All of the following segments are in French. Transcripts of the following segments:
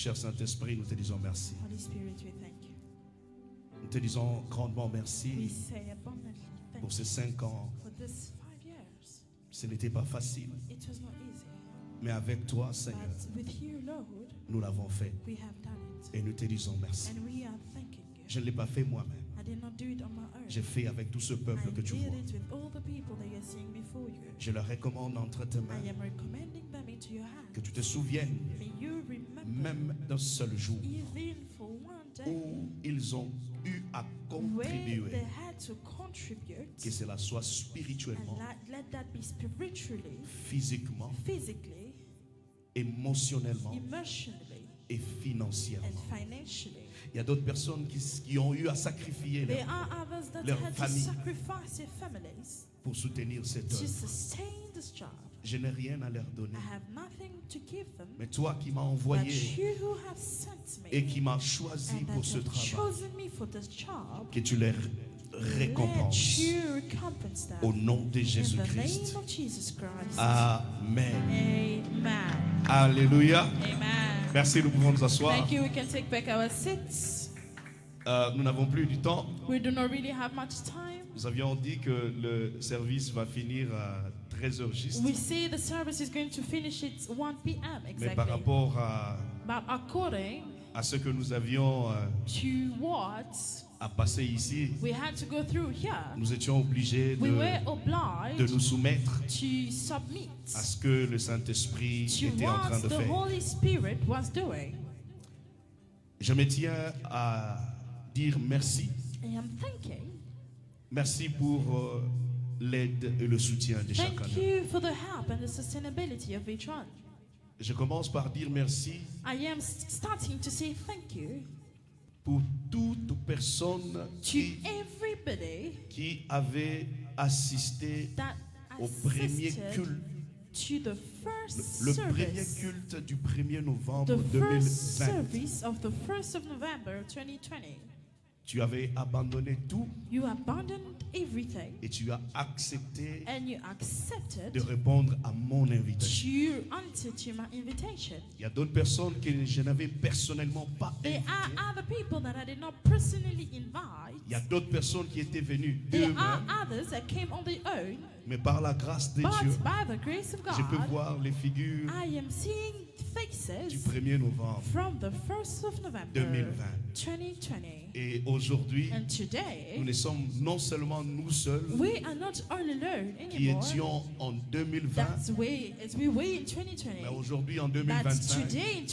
Cher Saint-Esprit, nous te disons merci. Holy Spirit, we thank you. Nous te disons grandement We merci say abundantly thank pour you ces 5 ans. for this 5 years. Ce n'était pas facile, It was not easy, mais avec toi, Seigneur, but with you, Lord, nous l'avons fait. we have done it. Et nous te disons merci. And we are thanking you. Je ne l'ai pas fait moi-même. I did not do it on my own. J'ai fait avec tout ce peuple I que tu did vois. it with all the people that you're seeing before you. Je leur recommande entre tes mains I am recommending them into your que hands. tu te souviennes, May you remember, même d'un seul jour, even for one day, où ils ont eu à where they contribuer, had to contribute, que cela soit and spirituellement, let that be spiritually, physiquement, physically, émotionnellement emotionally, et financièrement. and financially. Il y a d'autres personnes qui ont eu à sacrifier There leur- are others that leur had to famille. sacrifice their families pour soutenir cette to œuvre. sustain this job. Je n'ai rien à leur donner. I have nothing to give them, Mais toi qui m'as but envoyé you who have sent me et qui m'as choisi and pour that ce have travail, chosen me for this job, que tu les let récompenses you recompense them au nom de in the Jésus-Christ. name of Jesus Christ. Amen. Amen. Alléluia. Amen. Merci, nous pouvons nous asseoir. Thank you. We can take back our seats. Nous n'avons plus du temps. We do not really have much time. Nous avions dit que le service va finir à 13h juste. We say the service is going to finish at 1 p.m. Mais par exactly. rapport à But according ce que nous avions to what à passer ici, we had to go through here, nous étions obligés we were de obliged nous soumettre to submit à ce que le Saint-Esprit to était en train what de the faire. Holy Spirit was doing. Je me tiens à dire merci. I am thanking. Merci pour l'aide et le soutien de chacun Thank d'eux. you for the help and the sustainability of each one. Je commence par dire merci I am starting to say thank you pour toute personne to everybody qui avait assisté that au premier assisted culte, to the first le premier service, culte du 1er novembre the first 2020. service of the 1st of November 2020. Tu avais abandonné tout You abandoned everything et tu as accepté and you de accepted répondre à mon invitation. to answer to my invitation. Il y a d'autres personnes que je n'avais personnellement pas There invitées. are other people that I did not personally invite. Il y a d'autres personnes qui étaient venues There d'eux-mêmes, are others that came on their own, mais par la grâce de Dieu, but by the grace of je peux God, voir les figures I am seeing du faces 1er novembre from the 1st of November 2020. 2020. Et aujourd'hui, And nous today, ne sommes non seulement nous seuls we are not all alone qui anymore. étions en 2020, That's way as we were in 2020. mais aujourd'hui en But 2025, today in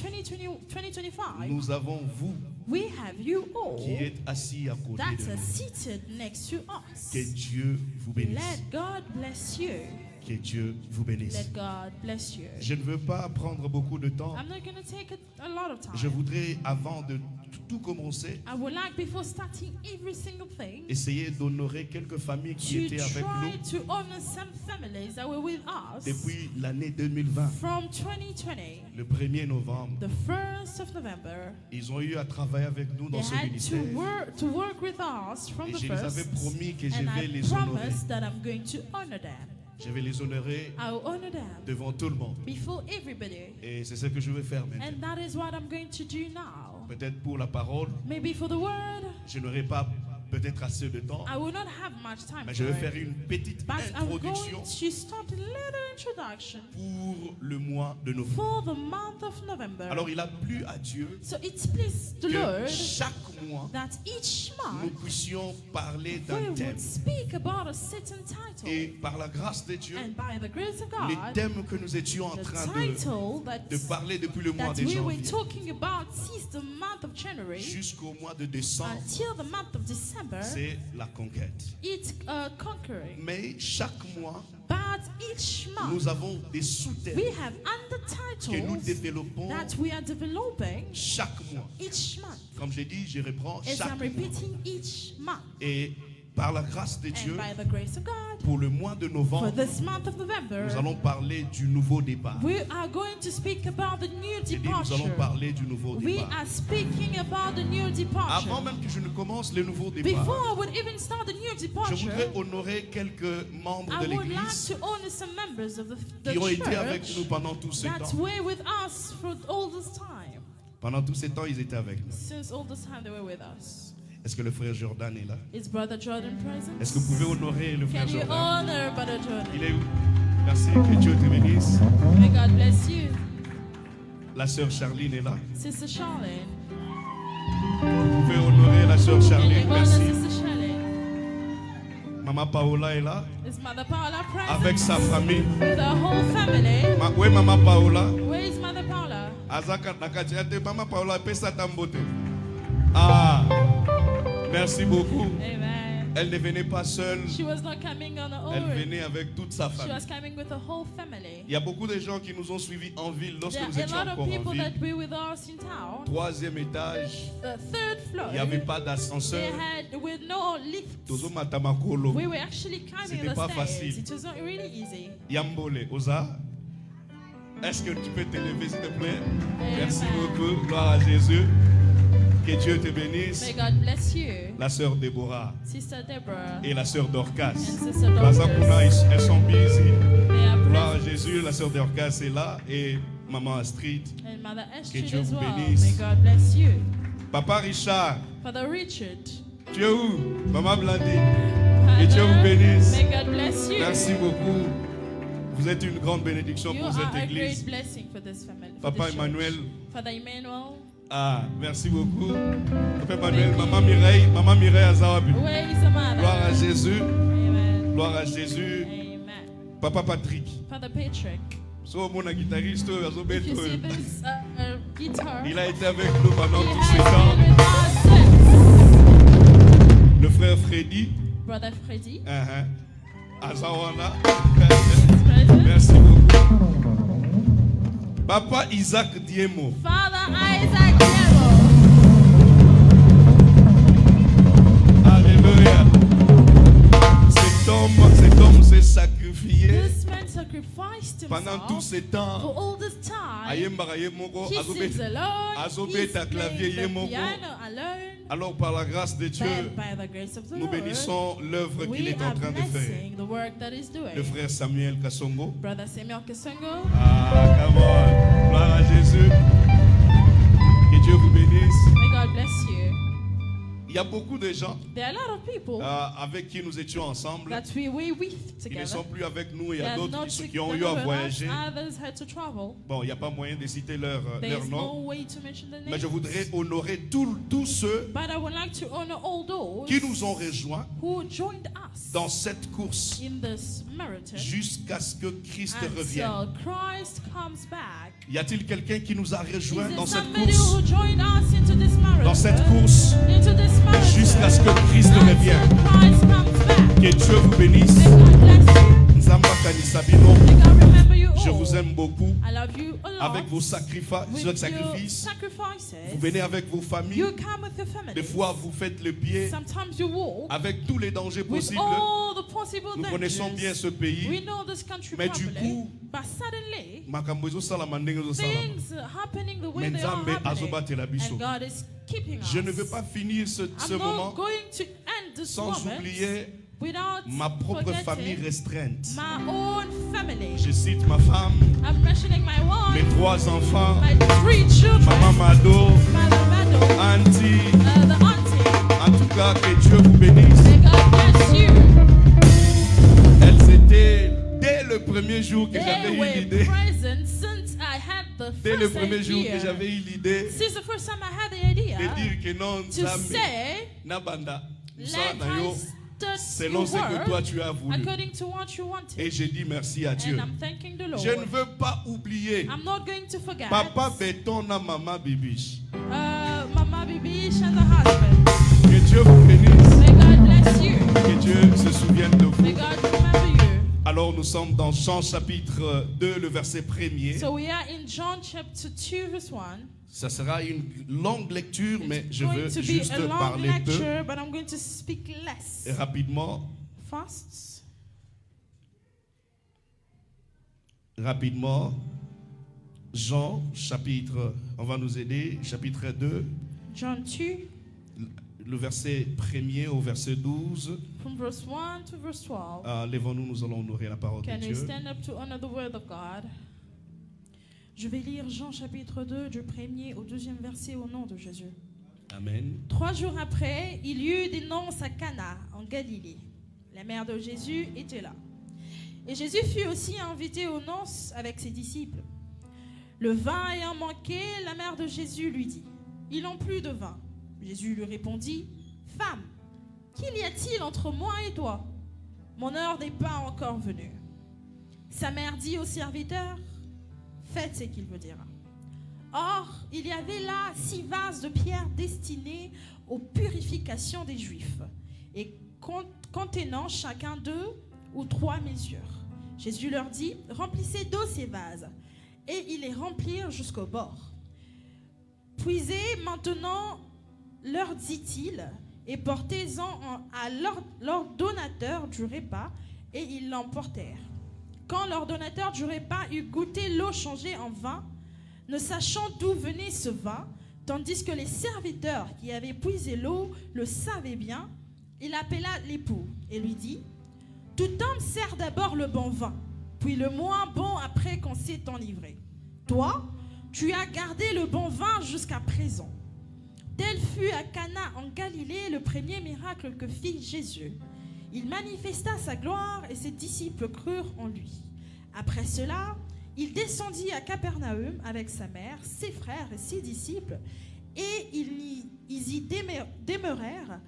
2025, nous avons vous we have you all qui êtes assis à côté that de are nous. seated next to us. Que Dieu vous bénisse. Let God bless you. Que Dieu vous bénisse. Let God bless you. Je ne veux pas prendre beaucoup de temps. I'm not going to take a lot of time. Je voudrais, avant de tout commencer, I would like, before starting every single thing, essayer d'honorer quelques familles qui to étaient avec try nous to honor some families that were with us depuis l'année 2020. from 2020, Le 1er novembre, the 1st of November. ils ont eu à travailler avec nous They dans ce had ministère. to work with us from Et the je les avais first, promis que je and vais I les honorer. promised that I'm going to honor them. Je vais les honorer I will honor them devant tout le monde. before everybody. Et c'est ce que je vais faire maintenant. And that is what I'm going to do now. Peut-être pour la parole, Maybe for the word, je n'aurai pas peut-être assez de temps, I will not have much time mais je for vais it. faire une petite But I'm going introduction to start a little introduction pour le mois de novembre. for the month of November. Alors il a plu à Dieu So it pleased the que Lord chaque mois, that each nous month puissions parler we d'un would thème. speak about a certain title. Et par la grâce de Dieu, And by the grace of les God, thèmes que nous étions en the train title de parler depuis le mois that de we were janvier talking about since the month of January jusqu'au mois de décembre, until the month of December, c'est la conquête. it's conquering. Mais chaque mois, But each month nous avons des sous-thèmes we have que nous undertitles développons that we are developing chaque mois. each month. Comme j'ai dit, je reprends As chaque I'm mois. repeating each month. Et par la grâce de And Dieu, by the grace of God, pour le mois de for novembre, this month of November, nous allons parler du nouveau départ. we are going to speak about the new J'ai dit, nous allons departure. parler du nouveau We départ. are speaking about the new departure. Avant même que je ne commence le nouveau départ, Before I would even start the new je departure, voudrais honorer quelques membres I de would like l'Église to honor some members of the qui ont été avec church nous pendant tout ce that temps. were with us for all this time. Pendant tous ces temps, ils étaient avec nous. Since all this time they were with us. Est-ce que le frère Jordan est là? Is Brother Jordan present? Est-ce que vous pouvez honorer le frère Can you Jordan? honor Brother Jordan? Il est où? Merci, que Dieu te bénisse. May God bless you. La sœur Charline est là. Sister Charlene. Vous pouvez honorer la sœur Can you Charline. honor Merci. Sister Charlene? Maman Paola est là Is Mother Paula present? avec sa famille. With her whole family. Oui, Maman Paola. Where is Mother Paula? Azaka nakati ate Maman Paola pesa tambote. Ah, merci beaucoup. Amen. Elle ne venait pas seule. She was not coming on her Elle own. venait avec toute sa She famille. was coming with her whole family. Il y a beaucoup de gens qui nous ont suivis en ville lorsque There nous are étions a lot encore of en people ville. that were with us in town. 3e étage, The third floor. il n'y avait pas They d'ascenseur. had with no lift. Tozo matamakolo. We were actually climbing C'était the pas stairs. facile. It was not really easy. Yambole, Oza. Est-ce que tu peux te lever s'il te plaît? Merci Amen. beaucoup. Gloire à Jésus. Que Dieu te bénisse. May God bless you, La sœur Déborah Sister Deborah et la sœur Dorcas. and Sister Bazakuna, Dorcas. elles sont busy. They are Gloire à present. Jésus. La sœur Dorcas est là et maman Astrid. And Mother Astrid Dieu as vous well. bénisse. May God bless you. Papa Richard, Father Richard. tu es où? Maman Blandine. Que Dieu vous bénisse. May God bless you. Merci beaucoup. Vous êtes une grande bénédiction You pour are cette a great église. blessing for this family. for Papa this church. Emmanuel. Father Emmanuel. Ah, merci beaucoup. Papa Emmanuel, Maman Mireille Azawabi. Where is the mother? Gloire à Jésus. Amen. Gloire à Jésus. Amen. Papa Patrick. Father Patrick. So, mon guitariste, If you see Azobeto. this guitar, Il a été avec nous pendant he tous ces has temps. been with us. Le frère Freddy. Brother Freddy. Azawana. Present. Merci beaucoup. Papa Isaac Diemo. Father Isaac Nero. Alléluia. Cet homme s'est sacrifié This man sacrificed pendant tous himself ces temps. for all this time. Ayembara yemoko, He sings alone. azobeta He's clavier playing the yemoko. piano alone. Alors par la grâce de Dieu, But by the grace of the nous Lord, bénissons l'œuvre qu'il we est en are train de faire. blessing the work that he's doing. Le frère Samuel Kassongo. Brother Samuel Kasongo. Ah, come on. Gloire à Jésus. Que Dieu vous bénisse. May God bless you. Il y a beaucoup de gens There are a lot of people avec qui nous étions ensemble. that we were with Ils ne together. sont plus avec nous. Il y They a are d'autres not qui ont eu à together with us. voyager. Others had to travel. Bon, il n'y a pas moyen de citer leur There's nom. no way to mention the Mais name. je voudrais honorer tous ceux But I would like to honor all those qui nous ont rejoints who joined us dans cette course in this marathon jusqu'à ce que Christ revienne. until Christ comes back. Y a-t-il quelqu'un qui nous a Is rejoints there dans cette somebody course? who joined us into this marathon? Dans cette course Into this marathon jusqu'à ce que Christ until revienne. Christ comes back. Que Dieu vous bénisse. May God bless you. Nzamba Kanisabino, May God remember you all. je vous aime beaucoup. I love you a lot. Avec vos With sacrifices, your sacrifices, sacrifices. vous venez avec vos familles. You come with your family. Des fois, vous faites le pied Sometimes you walk avec tous les dangers with possibles. all the possible Nous connaissons dangers. bien ce pays. We know this country Mais du properly. coup, But suddenly, makambo ezosalama ndenge ezosalama. things are happening the way Mais they are Nzambe azobatela happening. biso. And God is keeping us. Je ne veux pas finir ce I'm moment not going to end this sans moment oublier without ma propre famille forgetting restreinte. my own family. Je cite ma femme, I'm mentioning my mes wife, 3 enfants, my 3 children, maman Mado, Mother Mado, auntie. the auntie. En tout cas, que Dieu vous bénisse. May God bless you. Elles étaient dès le premier jour que They j'avais eu were l'idée. present since I had the Dès le first premier jour que idea. j'avais eu l'idée Since the first time I had the idea de dire que non, to Nzambe, say, Nabanda, let Moussa na yo, Christ selon ce que toi tu as voulu. according to what you wanted. Et j'ai dit merci à Dieu. And I'm thanking the Lord. Je ne veux pas oublier I'm not going to forget Papa Béton na Maman Bibiche. Mama Bibi and the husband. Que Dieu vous bénisse. May God bless you. Que Dieu se souvienne de May vous. God remember you. Alors nous sommes dans Jean chapitre 2, le verset 1er. So we are in John chapter 2 verse 1. Ça sera une longue lecture, mais je Going veux to be juste a long parler peu lecture, but I'm going to speak less. et rapidement. Fast. Rapidement, Jean chapitre, on va nous aider, chapitre 2, John 2 le verset 1er au verset 12. from verse 1 to verse 12. Lèvons-nous, nous allons honorer la parole de Can we Dieu. stand up to honor the word of God? Je vais lire Jean chapitre 2 du 1er au 2e verset au nom de Jésus. Amen. 3 jours après, il y eut des noces à Cana, en Galilée. La mère de Jésus était là. Et Jésus fut aussi invité aux noces avec ses disciples. Le vin ayant manqué, la mère de Jésus lui dit, « Ils n'ont plus de vin. » Jésus lui répondit, « Femme, qu'il y a-t-il entre moi et toi? Mon heure n'est pas encore venue. » Sa mère dit au serviteur, « Faites ce qu'il veut dire. » Or, il y avait là 6 vases de pierre destinés aux purifications des Juifs, et contenant chacun 2 ou 3 mesures. Jésus leur dit, « Remplissez d'eau ces vases. » Et ils les remplirent jusqu'au bord. « Puisez maintenant, leur dit-il, et portez-en à l'ordonnateur du repas. » Et ils l'emportèrent. Quand l'ordonnateur du repas eut goûté l'eau changée en vin, ne sachant d'où venait ce vin, tandis que les serviteurs qui avaient puisé l'eau le savaient bien, il appela l'époux et lui dit, « Tout homme sert d'abord le bon vin, puis le moins bon après qu'on s'est enivré. Toi, tu as gardé le bon vin jusqu'à présent. » Tel fut à Cana en Galilée le premier miracle que fit Jésus. Il manifesta sa gloire et ses disciples crurent en lui. Après cela, il descendit à Capernaum avec sa mère, ses frères et ses disciples, et ils y demeurèrent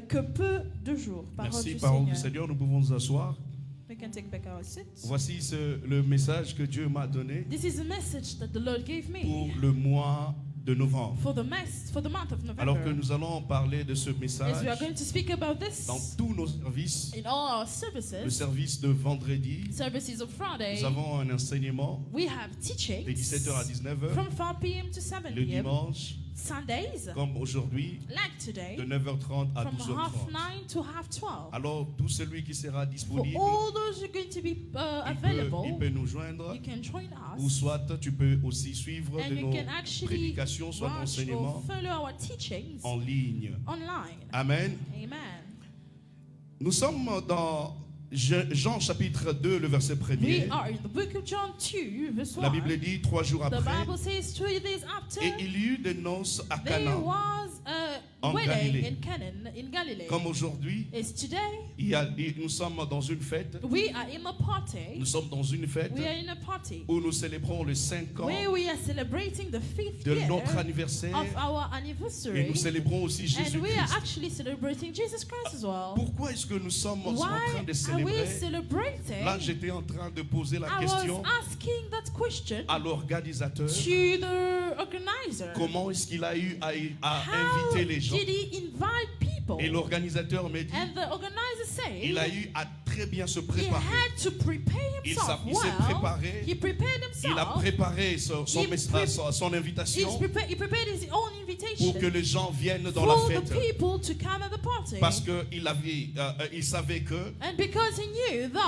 que peu de jours. Merci, parole du Seigneur. Nous pouvons nous asseoir. We can take back our seats. Voici le message que Dieu m'a donné This is the message that the Lord gave me pour le mois de novembre. for the month of November. Alors que nous allons parler de ce As we are message going to speak about this dans tous nos services, in all our le services, service de vendredi, services of Friday, nous avons un enseignement we have de teachings 17h à 19h, from 4 p.m. to 7 le p.m. dimanche, Sundays, comme aujourd'hui, like today, de 9h30 à from 12h30. 9:30 to 12:30. Alors, tout celui qui sera For disponible, all those who are going to be il available, peut nous joindre, you can join ou us, soit tu peux aussi suivre and de you nos can actually prédications, soit watch or enseignements follow our teachings en ligne. online. Amen. Amen. Nous sommes dans Jean chapitre 2, le verset We 1er. are in the book of John 2, verse 1. La Bible dit 3 jours The après, Bible says 3 days after, et il y eut des noces à there Cana. was a en wedding Galilée. in Canaan, in Galilee. Comme aujourd'hui, It's today. nous sommes dans une fête. We are in a party. Nous sommes dans une fête We are in a party où nous célébrons les 5 ans where we are celebrating the 5th de year notre anniversaire. of our Et anniversary. nous célébrons aussi And we are Jésus-Christ. actually celebrating Jesus Christ as well. Pourquoi est-ce que nous sommes en train Why de are we célébrer? celebrating? Là, j'étais en train de poser la I question was asking that question à l'organisateur. to the organizer. Comment est-ce qu'il a eu à How inviter les gens? did he invite people? Et l'organisateur m'a dit, And the organizer said il a eu à très bien se he préparer. had to prepare Il himself s'est well. préparé. He prepared Il a himself. préparé son invitation He prepared his own invitation pour que les gens viennent dans la for the fête. people to come at the party. Parce qu'il savait que And because he knew that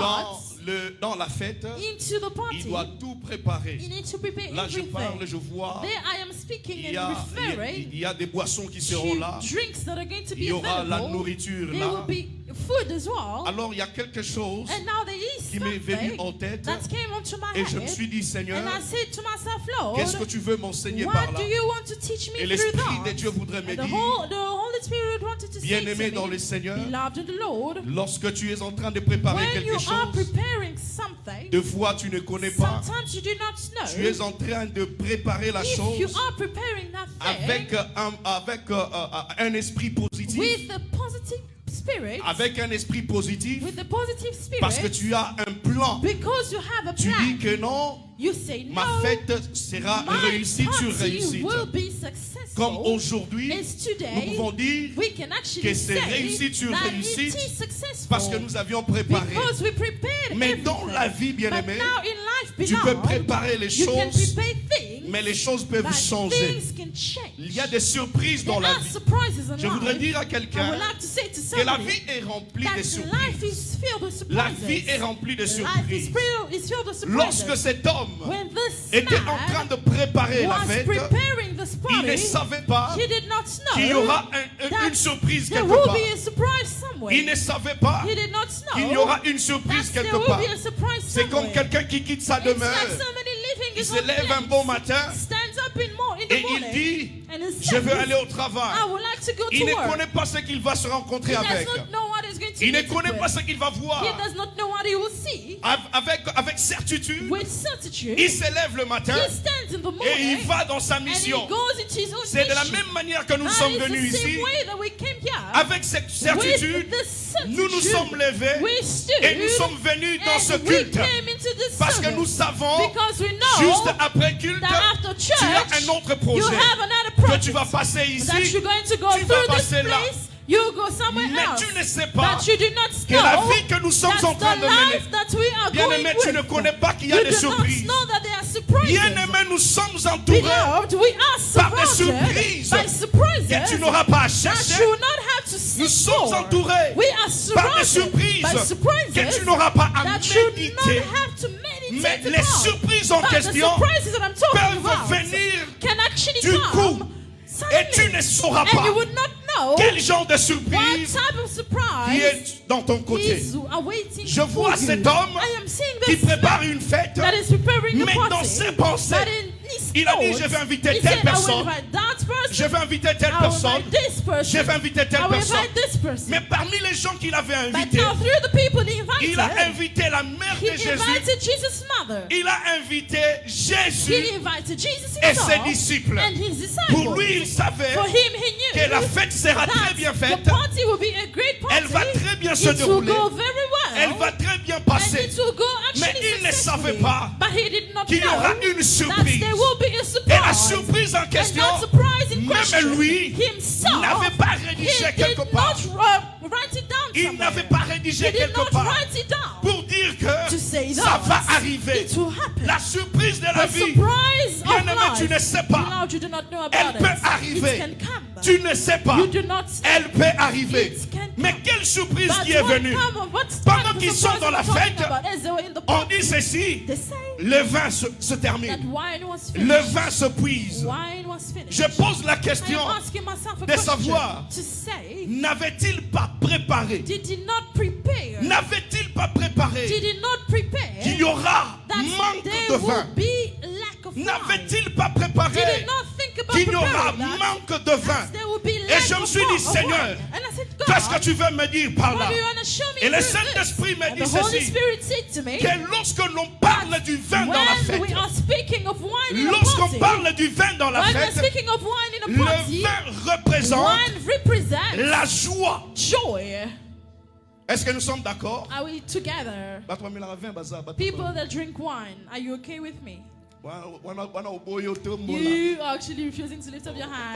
dans la fête, into the il party, doit tout préparer. he needs to prepare Là, je everything. parle, je vois, There I am speaking il and y referring a des boissons qui seront to là. drinks that are going to Il be y aura la available. nourriture There là. will be food as well. Alors, il y a quelque chose And now there is qui m'est venu en something tête. that came onto my Et je me head. suis dit, Seigneur, And I said to myself, Lord, qu'est-ce que tu veux m'enseigner par what là? do you want to teach me Et through l'Esprit that? de Dieu voudrait me And the dire, Holy Spirit wanted to say bien-aimé to dans me, le Seigneur, beloved in the Lord, lorsque tu es en train de préparer when you quelque are chose, preparing something, deux fois tu ne connais pas, sometimes you do not know. tu es en train de préparer la If you chose are preparing that thing avec un esprit positif, with a positive spirit, avec un esprit positif, with a positive spirit, parce que tu as un plan. because you have a Tu plan, dis que non, you say no, ma fête sera my réussite sur party réussite. will be successful. Comme aujourd'hui, As today, nous pouvons dire we can actually que c'est say réussite sur that réussite it is successful parce que nous avions préparé. because we prepared Mais everything. dans la vie, But bien-aimé, now in life, tu peux beloved, préparer les you can choses, prepare things, mais les choses peuvent but changer. things can change. Il y a des surprises dans There la are vie. surprises in Je voudrais life. dire à I quelqu'un would like to say to que la somebody vie est remplie that de life surprises. is filled with surprises. La vie est remplie de Life is surprises. filled with surprises. Lorsque cet homme When this était en train man de préparer la was fête, preparing this il ne party, savait pas he did not know qu'il y aura that une surprise there quelque will part. be a surprise somewhere. Il ne savait pas He did not know qu'il y aura une surprise that there quelque will part. be a surprise C'est comme somewhere. quelqu'un qui quitte sa It's like demeure somebody leaving il is se not lève un blessed, bon matin stands up in the et il morning dit, and he je veux says, aller au travail. I would like to go Il to ne work. connaît pas ce qu'il va se rencontrer He avec. does not know what he's going to Il ne meet connaît with. pas ce qu'il va voir. He does not know what he will see. Avec certitude, With certitude, il se lève le matin he stands in the morning et il va dans sa and he mission. goes into his own C'est de la mission. même manière que nous That sommes is venus the same ici. way that we came here. Avec cette certitude, With this nous nous certitude, sommes levés we stood et nous sommes venus dans and ce we culte. came into this Parce que service nous savons, because we know juste après culte, that after tu as church, un autre you projet have another que project tu vas passer that ici. you're going to go tu vas through this passer là. place. You go somewhere Mais else. tu ne sais pas But you do not que la know vie que nous sommes that's en train the de mener. life that we are going Bien-aimé, tu ne with. connais pas qu'il y a You des do surprises. not know that there are surprises. Bien-aimé, nous sommes entourés Beloved, we are par des surrounded surprises by surprises que tu n'auras pas à that chercher. you will not have to Nous seek sommes for. entourés We are par des surrounded surprises by surprises que tu n'auras pas à that you méditer. not have to Mais meditate les about. surprises en But the question surprises that I'm talking peuvent about venir can actually du coup come et tu suddenly, ne sauras and pas you would not know quel genre de what surprise type of qui surprise est dans ton côté. is awaiting Je for vois you. cet homme I am seeing qui this prépare man une fête, that is preparing mais a dans party, ses pensées, but in his il a dit, thoughts, je vais inviter he telle said, I will personne, invite that person, je vais inviter telle I will personne, invite this person, je vais inviter I telle will personne. invite this person. Mais parmi les gens qu'il avait But invités, now through the people he invited, il a invité la mère he de Jésus, invited Jesus' mother. il a invité He Jésus invited Jesus et himself ses disciples. and his disciples. Pour lui, il savait For him, he knew que la fête sera that très bien faite, the party will be a great party. elle va très bien se It will dérouler, go very well. elle va très bien And passer. it will go Mais actually il ne savait successfully. pas But he did not qu'il y know aura une that surprise. there will be a Et surprise. la surprise en And question, that surprise in même question, lui, himself, n'avait pas rédigé he quelque did part. not write it down Il somewhere. n'avait pas rédigé He did quelque not part write it down pour dire to que say ça that va arriver. it will happen. La surprise de la The vie, surprise of bien-aimé, tu ne life, sais pas. beloved, you do not know about Elle it. peut arriver. It can come. Tu ne sais pas. You do not Elle peut arriver. It can Mais come. quelle surprise But qui est what venue. come- what Pendant type of qu'ils sont surprise dans la are we talking fête, about? As they were in the On party, dit ceci, they say le vin se that termine. wine was Le finished. vin se puise. Wine was finished. Je pose la I question, am asking myself a de question savoir, to say, n'avait-il pas préparé, did he not prepare? n'avait-il pas préparé Did he not prepare qu'il y aura that manque there de vin? will be lack of wine? N'avait-il pas Did he préparé not think about qu'il y aura preparing that? manque de vin? There will be Et lack je me of suis dit, wine. Seigneur, And I said, God, qu'est-ce que tu veux me dire par là? what do you want to show me Et le through Saint-Esprit this? me And dit the Holy ceci, Spirit said to me, que lorsque l'on parle du vin dans la when we fête, are speaking of wine in a lorsqu'on party, parle du vin dans la when we're fête, speaking of wine in a le party, vin représente wine represents la joie. joy. Est-ce que nous sommes d'accord? Are we together? People that drink wine, are you okay with me? You are actually refusing to lift up your hand.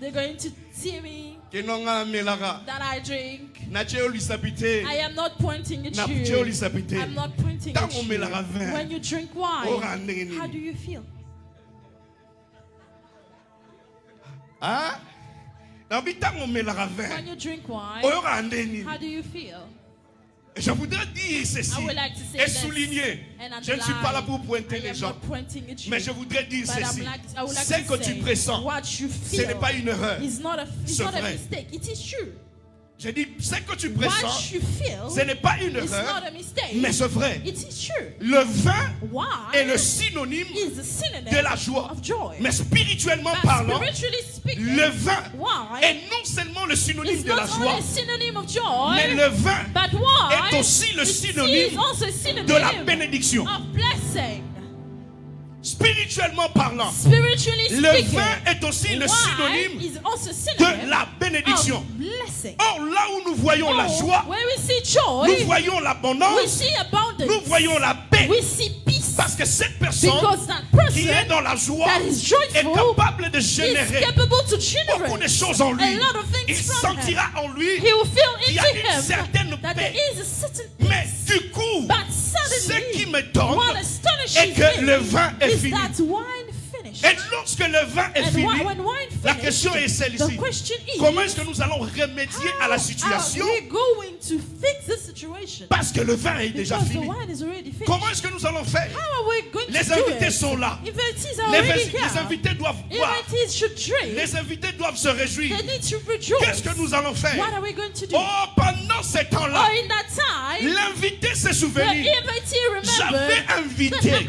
They're going to see me that I drink. I am not pointing at you. I'm not pointing at you. When you drink wine, how do you feel? When you drink wine, how do you feel? Je voudrais dire ceci I would like to say et this souligner. and Je ne suis pas là pour underline. pointer I les am gens. not pointing at you. Mais je voudrais dire But ceci. I would like Ce to que say, tu pressens, what you ce feel n'est pas une erreur. is not a, it's C'est not a vrai. mistake. It is true. Je dis, ce que tu What pressens, you feel ce n'est pas une is erreur, not a mistake. mais c'est vrai. It is true. Le vin Wine est le synonyme is a synonym de la joie. of joy. Mais spirituellement But parlant, spiritually speaking, le vin wine est non seulement le synonyme is de la not joie, only a synonym of joy, mais le vin but wine est aussi le synonyme is also a synonym de la bénédiction. of blessing. Spirituellement parlant, Spiritually le speaking, vin est aussi le wine synonyme is also a synonym de la bénédiction. of blessing. Or, là où nous voyons la Oh, joie, where we see joy, nous voyons we l'abondance, see abundance. nous voyons la paix. We see peace. Parce que cette personne Because that qui est person dans la joie that is est joyful capable de is générer capable to beaucoup de generate choses en lui. a lot of things Il from him. sentira en lui, He will feel il y into a une him certaine that paix. there is a certain Mais peace. du coup, But ce qui suddenly, me donne what astonishes est que me le vin est is fini. that wine finished. Et lorsque le vin est And fini, when wine la finished, question est the celle-ci. question is, Comment est-ce que nous allons remédier à la situation? how are we going to fix this situation? Parce que le vin est déjà Because the fini. wine is already finished. Comment est-ce que nous allons faire? How are we going Les to do invités it? sont là. Invitees are Les already here. invités doivent boire. Invitees should drink. Les invités doivent se réjouir. They need to rejoice. Qu'est-ce que nous allons faire? What are we going to do? Oh, pendant ces temps-là, Oh, in that time, l'invité s'est the souvenu. invitee remembered J'avais invité that I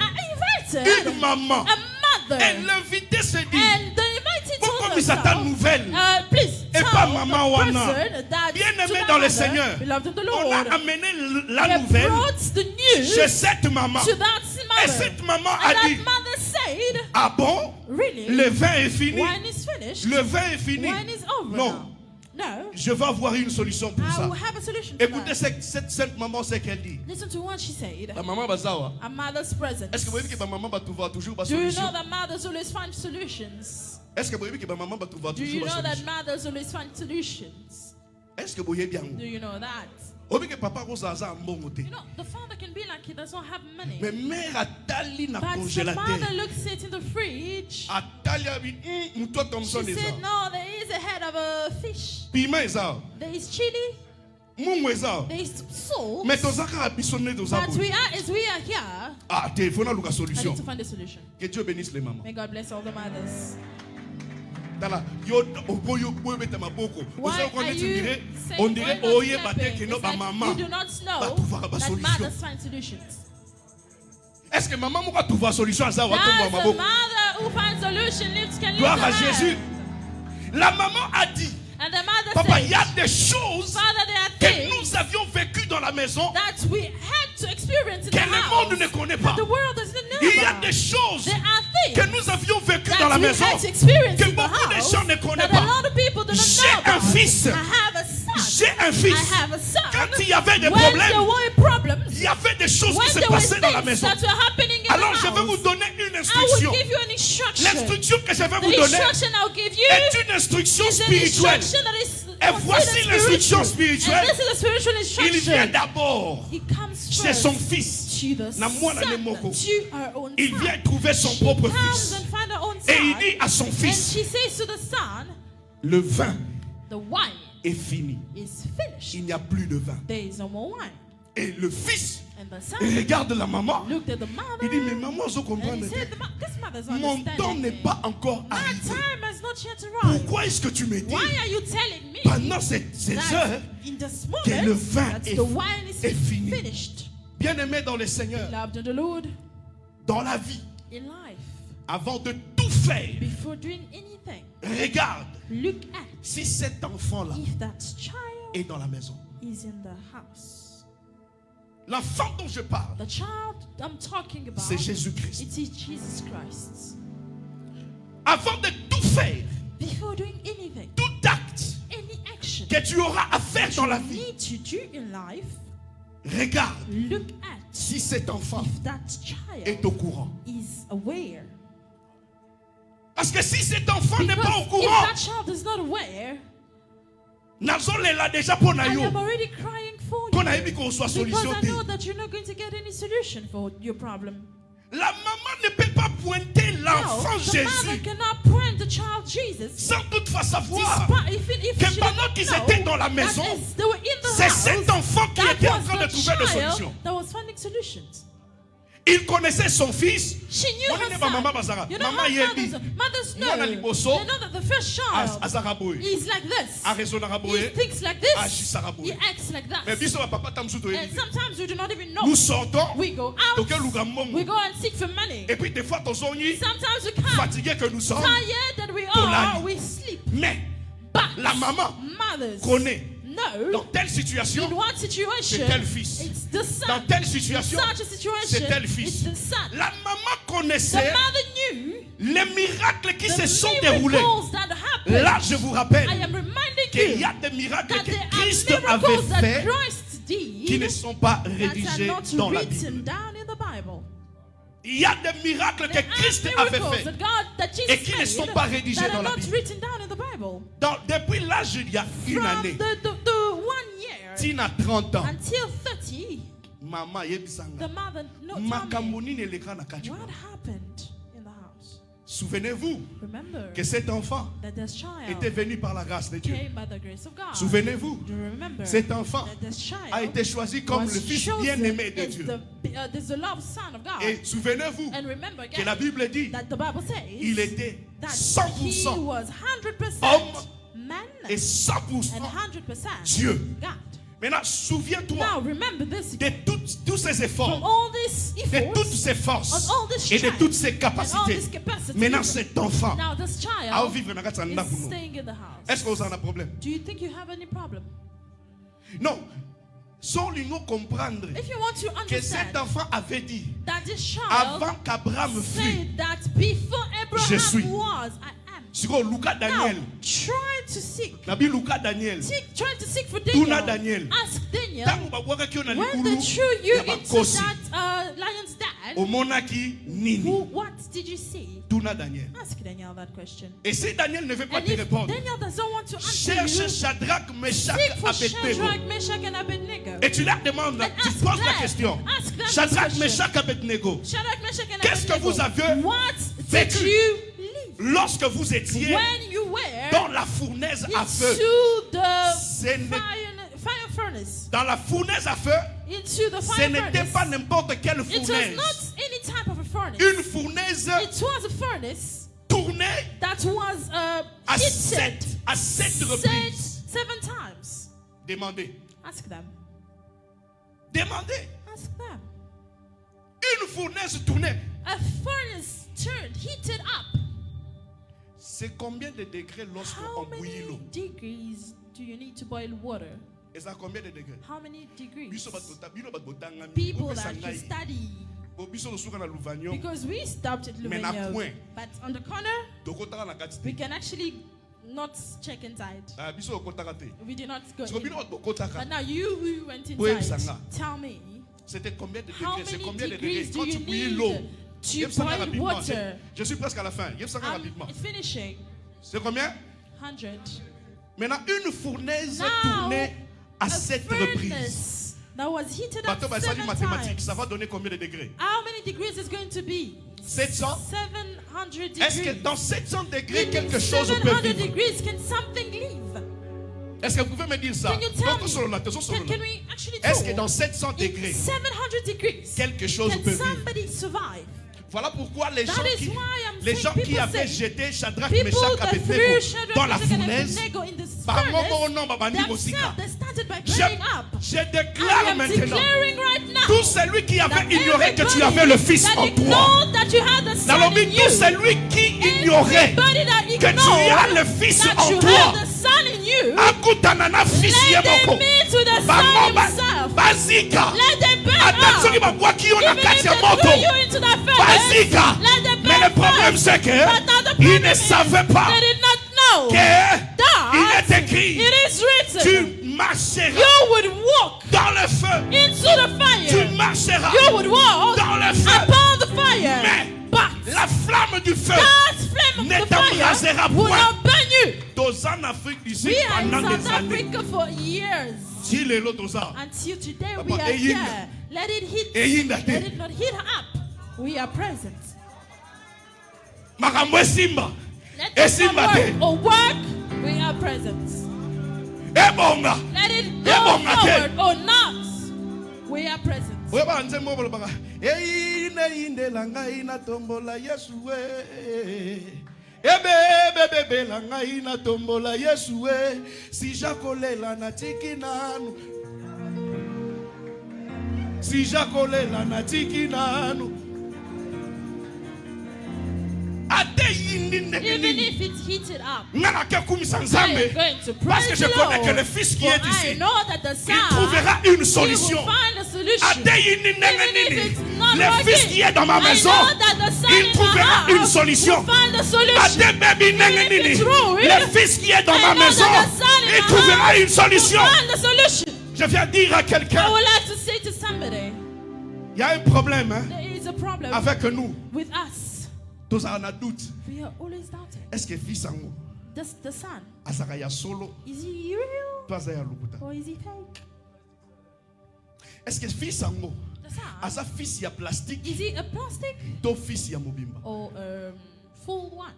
invited une maman. a mother. Et l'invité se dit, And the invited pourquoi told mis à ta herself, nouvelle? please Et tell pas maman the Wana. person that Bien-aimé to dans my le mother, Seigneur, beloved of the on Lord, a amené we la have nouvelle brought the news chez cette maman. to that Et mother. cette maman And a that dit, mother said, ah bon? really? Le vin est fini. Wine is finished. Le vin est fini. Wine is over Non. now. No. Je vais avoir une solution pour I ça. will have a solution to Écoutez that. cette maman, c'est qu'elle dit. Listen to what she said. La maman bazawa. A mother's presence. Est-ce que vous voyez que ma maman va trouver toujours une Do you solution? know that mothers always find solutions? Est-ce que vous voyez que ma maman va trouver Do you toujours une know that solution? mothers always find solutions? Est-ce que vous voyez bien? Do you know that? Vous voyez que papa Rosa a un bon côté. You know, the father can be like he doesn't have money. Mais mère a tali na But the congélateur. mother looks it in the fridge. A tali a dit, mouton Thompson She est said, ça. no, there is a head of a fish. Piment est ça. There is chili. Moumou est ça. There is salt. Mais tozaka a bisonné dans sa But bouche. as we are here, Ah, téléphone a la I solution. need to find a solution. Que Dieu bénisse les mamans. May God bless all the mothers. Tala, yo oboyo boyo beta maboko. Why Ozo ko are neti you dire, saying on dirait why not oye bate clapping? que no It's ba like maman. you do not know Ba trouver ba that solution. mothers find solutions. Est-ce que maman moko trouver solution ça va That's tomber a maboko? mother who finds solution lives can live Gloire à the Jésus. hand. La maman a dit, And the mother papa, il said, y a des choses Father, there are que things nous avions vécues dans la maison that we had to experience in que the le house monde ne connaît that pas. the world doesn't know Il y a about. des choses There are que things nous avions vécues that dans la we maison had to experience que in the beaucoup de house gens ne connaissent that a pas. lot of people do not J'ai know un about. fils. I have a son. J'ai un fils. I have a son. Quand il y avait des When there problèmes, were problems, il y avait des choses qui when se there were passaient dans la things maison. that were happening in Alors the je vais vous house, donner une I instruction. will give you an instruction. L'instruction que je vais The vous donner instruction I'll give you est une instruction is an spirituelle. instruction that is Et voici considered l'instruction spiritual. spirituelle. And this is a spiritual Il vient instruction. d'abord He comes chez first son fils. to the Na mwana ne son, moko. to her own Il son. vient trouver son She propre comes fils. and find her own Et son. il dit à son And fils, she says to the son, le vin the wine est fini. is finished. Il n'y a plus de vin. There is no more wine. Et le fils And the son regarde la maman. looked at the mother. Il dit, mais maman, je And he comprends. said, this mother's Mon temps understanding n'est me. pas encore My arrivé. time has not yet arrived. Pourquoi est-ce que tu me dis Why are you telling me pendant ces heures that in this que le moment vin that est, the wine is est fini? finished? Bien-aimé dans le Seigneur, Loved of the Lord, dans la vie, in life, avant de tout faire, before doing anything, regarde look at si cet enfant-là if that child est dans la maison. is in the house. L'enfant dont je parle, The child I'm talking about, c'est Jésus-Christ. it is Jesus Christ. Avant de tout faire, Before doing anything, tout acte any action que tu auras à faire dans la you vie, need to do in life, regarde look at si cet enfant if that child est au courant. is aware. Parce que si cet enfant n'est pas au Because if courant, that child is not aware, nazolela déjà pour I na yo. am already crying for Pour you. na yebi qu'on soit Because solution I te. know that you're not going to get any solution for your problem. La maman ne peut pas pointer l'enfant No, the mother Jésus cannot point the child Jesus. sans toutefois savoir If que she pendant doesn't qu'ils know étaient dans la maison, that is, they were in the c'est house, cet enfant qui that était en was train de the trouver des child solutions. that was finding solutions. Il connaissait son fils. She knew Mon her nene ba mama son. bazara. You know Mama how yebi. mothers know. Mwana They liboso. know that the first child Azara boye. is like this. Arezonara He boye. thinks like this. Agisara boye. He acts like Mais that. biso ba papa tamsu to And yebi. sometimes we do not even know. Nous sortons. We go out. Toke luga mbongo. We go and seek for money. Et puis des fois tozongi Sometimes we come fatigués que nous sommes. tired that we Tonali. are. We sleep. Mais But la maman mothers connaît know dans telle situation, in what situation c'est tel fils. it's the son. Dans telle In situation, such a situation, c'est tel it's fils. the son. La maman The connaissait mother knew les miracles qui se the sont déroulés. miracles that happened. Là, je vous rappelle I am reminding qu'il y you a des miracles that que there Christ are avait miracles that faits Christ qui did ne sont pas that are rédigés not dans la written Bible. down in the Bible. Il y a des miracles que There Christ are avait miracles faits that Jesus et qui ne made sont pas rédigés that dans are la not Bible. written down in the Bible. Depuis l'âge il y a une From année, the 1 year Tina 30 ans, until 30, maman the yebisanga. mother told me Makambo nini eleka na kati. what happened in the house. Souvenez-vous Remember que cet enfant that this child était venu par la grâce de Dieu. came by the grace of God. Souvenez-vous, Do you remember cet enfant that this child a été choisi comme was le fils chosen bien-aimé de as Dieu. the loved son of God. Et souvenez-vous And remember que la again Bible dit that the Bible il says était that he 100% was 100% homme man et 100% and 100% Dieu. God. Maintenant, souviens-toi Now remember this de tous ces from efforts, all these de toutes efforts ces forces and all this et de strength toutes ces and all capacités. this capacity. Maintenant, cet enfant Now this a child vivre dans la is maison. staying in the house. Est-ce que vous avez un problème? Do you think you have any problem? Non. Sans lui nous comprendre If you want to que cet understand enfant avait dit that this child avant qu'Abraham fût. said that before Je suis. Abraham was, I am. C'est quoi Lucas Now, Daniel? try to seek. Nabi Lucas Daniel. Try to seek for Tuna Daniel. Daniel. Ask Daniel. Tango babwaka ki ona When likulu they threw you ya into bakosi. that lion's den, Omonaki nini? what did you see? Tuna Daniel. Ask Daniel that question. Et si Daniel ne veut pas And te if répondre, Daniel doesn't want to answer cherche you, Shadrach, Meshach, seek for Abednego. Shadrach, Meshach, and Abednego. Et tu leur demandes, And tu ask poses la them. question. Ask them this Shadrach, question. Meshach, Abednego. Shadrach, Meshach, and Qu'est-ce que Abednego. vous avez What vécu did you live lorsque vous étiez when you were dans la fournaise à feu? into the Ce n'est- fire furnace? Dans la fournaise à feu, Into the ce fire n'était furnace. pas n'importe quelle It was fournaise. not any type of a furnace. Une fournaise It was a furnace tournée that was à heated sept reprises. 7 times. Demandez. Ask them. Demandez. Ask them. Une fournaise tournée. A furnace turned, heated up. C'est combien de degrés lorsqu'on How bouillit many l'eau? degrees do you need to boil water? Et ça combien de degrés? How many degrees? Biso batota, bino batotanga mi. People Opesa that you ngai. study. Bo biso losuka na Louvagnol. Because we stopped at Mais na Lumenia. coin. But on the corner, Tokotaka na kati we te. can actually not check inside. Ah, biso okotaka te. We did not go Siko in. bino bokotaka. But now you who went Oui, inside, Sanga. tell me, C'était combien de how degrés? C'est many combien de degrees degrés? do Quand tu you bouillis need l'eau. to Yepsanga boil rapidement. water? Je suis presque à la fin. Yepsanga rapidement. I'm finishing. C'est combien? 100. Maintenant, une fournaise Now, tournée à A 7 reprises. furnace that was heated up Bateau, bah, ça dit 7 mathématiques. Ça times. va donner combien de degrés? How many degrees is going to be? 700. 700 Est-ce que degrees. dans 700 degrés, In quelque chose peut 700 vivre? degrees, can something live? Est-ce que vous pouvez me dire ça? Can you tell Donc, me? sur le latin, sur le Can latin. we actually Est-ce que talk? dans 700 In degrés, 700 degrees, quelque chose can peut vivre? somebody survive? Voilà pourquoi les That gens is qui, why I'm les saying gens qui people avaient say jeté Shadrach, people Meshach, that threw Abednego Shadrach, dans la Meshach, and fournaise, Abednego in this par mon furnace, nom, Babandi Mosika. themselves, they started by Je, burning up. je I déclare am maintenant, declaring right now tout celui qui that avait ignoré que tu everybody avais le Fils that en toi, ignored that you had the Son in Nalobi, tout you, celui qui ignorait everybody that que tu as le ignored Fils that en you toi, had the Son in you, akutana na Fils let ye them moko, meet to the Son bango himself. bazika, Let them burn ata soki up. babwaki yo na Even if kati they ya threw moto, you into that furnace, bazika. let them burn Mais le problème first. c'est que But now the il problem ne is savait pas they did not know que that il est écrit, it is written, tu marcheras you would walk dans le feu, into the tu fire. marcheras You would walk dans le feu, upon the fire. mais But la flamme du feu that flame ne of the t'embrasera fire will point. not burn you. Toza en Afrique ici We are in pendant South des années. Africa for years. Si lelo toza, Until today Papa, we are eyinga. here. Let it hit. Eyinga te. Let it not hit up. We are present. makambo esimba, Let us esimba not te, work or work. We are present. ebonga. Let it Yeah, go bonga te. forward or not. We are present. Oyeba nzembo bolobaka, eyinde ngai na tombola Yesu we. Ebe la ngai na tombola Yesu we. Si jakolela na tiki nanu. Si jakolela na tiki nanu. Ate yindi Even ndekini. if it's heated up, Nana ke kumisa I nzambe. am going to Parce que praise je the connais que Lord. le Fils qui For est I ici, know that the il Son, trouvera une he solution. will find a solution. Ate yindi Even if ndengenini. it's not Le working, Fils qui est dans ma I maison, know that the Son il in trouvera my une house solution. will find a solution. Ate baby ndengenini. it's true, Le Fils qui est dans I ma know maison, that the Son in il my trouvera house une solution. will find a solution. Je viens dire à I quelqu'un, would like to say to somebody, il y a un problème hein, there is a problem avec nous. with us. Tous on a doute. We are always doubting. Est-ce que fils en Does the Son, azaka ya solo, is he real toi ya lukuta. or is he fake? Est-ce que fils en The Son, asa fils ya plastique, is he a plastic to fils ya mobimba. or full one?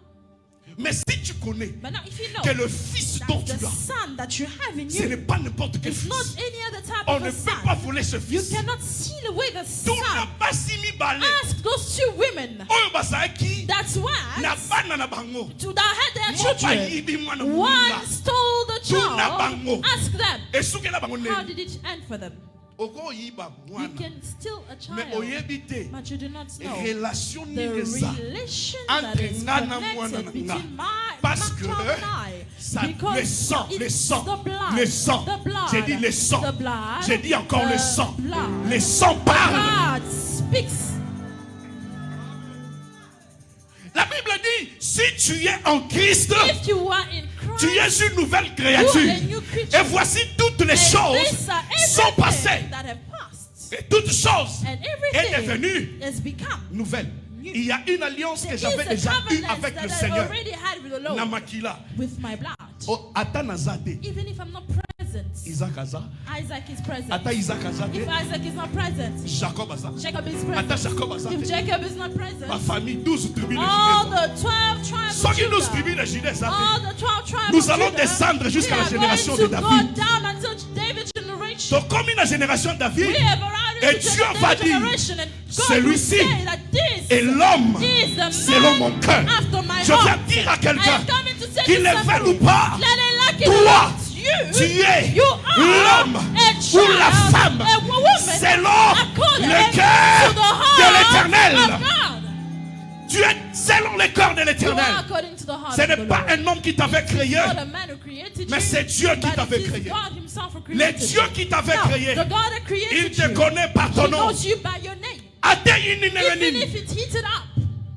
Mais si tu connais But now if you know que le fils dont that tu the as, Son that you have in ce n'est you pas n'importe quel is not fils. any other type On of ne ne the peux pas sun. voler ce You fils. cannot seal away the Tout sun. n'a pas si mis balai. Ask those two women. Oyo bazaki That's na why bana na bango. to that had their Moko children. ayibi mwana One mobimba. stole the Tuna bango. child. Ask them. Esukela bango How nini? did it end for them? Oko yiba You mwana. can steal a Mais child, oyebi te. but you do not know Relation the nini eza. relation that Entre is nga na mwana connected na between nga. my Parce que child and I. ça, Because le sang, it's le sang, the blood, le sang. the blood, J'ai dit le sang. the blood, J'ai dit encore the le sang. blood. Le sang parle. God speaks. La Bible dit, si tu es en Christ, If you are in tu Christ, es une nouvelle you are créature. a new creature. Et voici toutes les And choses these are sont passées. everything that have passed. Et toutes choses And est devenue everything has become. nouvelle. Il y a une alliance que There j'avais is a déjà eue covenant avec that le I Seigneur. already had with the Lord, Namakila. with my blood. Oh, ata nazate. Even if I'm not present, Isaac aza. Isaac is present. Ata Isaac If azate. Isaac is not present, Jacob aza. Jacob is Ata present. Jacob If azate. Jacob is not Ma present, famille 12 tribus de all Juda. the 12 tribes of Soki 12 Judah, tribus de Juda azate. all the 12 tribes Nous of allons Judah, descendre jusqu'à we la are génération going de to David. go down until David's generation. Donc comme une génération de David, We have arrived Et into Dieu the va dire, generation, and God celui-ci will say that this est l'homme is the selon man mon cœur. after my Je viens heart. dire à I quelqu'un am coming to say qu'il to le veuille somebody, ou pas, let it like it toi, or not, tu es you are l'homme a ou child, la femme a woman selon according le cœur to the de heart l'Éternel. of God. Tu es selon le cœur de You are l'Éternel. according to the heart Ce of n'est the pas Lord. un homme qui t'avait créé, Not a man who created mais you, c'est Dieu qui but t'avait it is créé. God himself who Le created Dieu you. qui t'avait No, créé, the God that il created te you, connaît par he ton nom. knows you by your name. Even Even if it's heated up,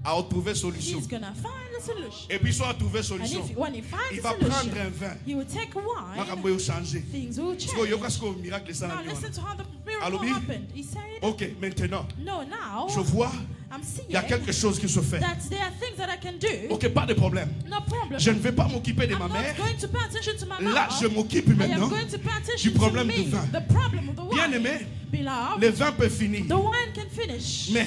à trouver solution. he's gonna find a solution. Et puis soit à trouver And solution, when he finds il a va prendre solution, un vin. he will take wine, Makambo yo changer. things will Parce que yo change. kasi ko miracle ça Now na listen to how the miracle Allobi? happened. He said, OK, maintenant, no, now je vois I'm seeing il y a quelque chose qui se fait. that there are things that I can do. OK, pas de problème. No problem. Je ne vais pas m'occuper de I'm ma not mère. going to pay attention to my Là, mom. je m'occupe I am maintenant going to pay attention du problème to du me, vin. the problem of the wine. Bien-aimé, Beloved, le vin peut finir, the wine can finish, mais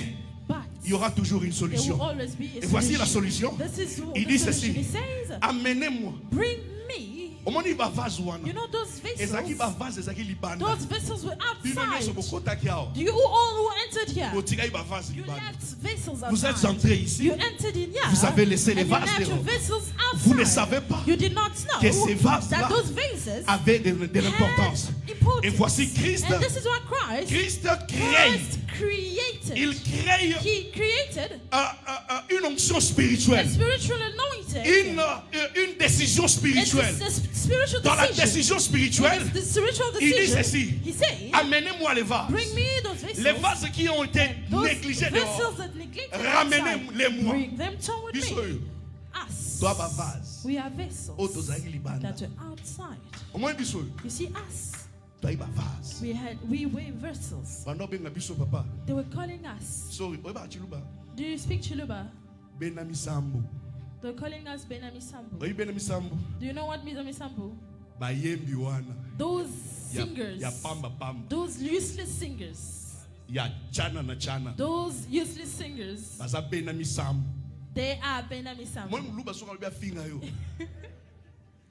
but il y aura toujours une there will solution. always be a Et voici la solution. solution. This is Il the dit solution. ceci. He says, Amenez-moi. bring me, Omoni ba vase wana. you know those Ezaki ba vessels, vase ezaki libanda. those vessels were Bino nyonso outside. bokotaki awa. You all who entered here, Botika ba vase you libanda. left vessels Vous êtes outside. entrés ici. You entered in here, Vous avez laissé les and you vases left your dehors. vessels Vous ne outside. savez pas You did not know que ces vases-là that those vases avaient de l'importance. had importance. Et voici Christ. And this is what Christ Christ crée. created. Il crée He created une onction a spirituelle. spiritual anointing. Une décision It's spirituelle. a spiritual Dans la decision. décision spirituelle, It's the spiritual il dit decision. ceci. He said, Amenez-moi les vases. bring me those vessels. Les vases qui ont été Those négligés dehors. vessels that neglected outside. Ramenez-les-moi. Bring them toward Biso me. oyo. Us. Toi ba vase. We are vessels Oyo tozalaki libanda. that are outside. Au moins biso oyo. You see us. Toi ba vase. We were vessels. Bando benga biso papa. They were calling us. Sorry, oyeba chiluba. Do you speak Chiluba? Benami Sambo. They're calling us Benami Sambu. Oyi Benami Sambo. Do you know what Benami Sambu? Bayembi wana. Those Ya singers. pamba pamba. Those useless singers. Ya chana na chana. Those useless singers. Baza Benami Sambo. They are Benami Moi Sambu. muluba soka bia finga yo.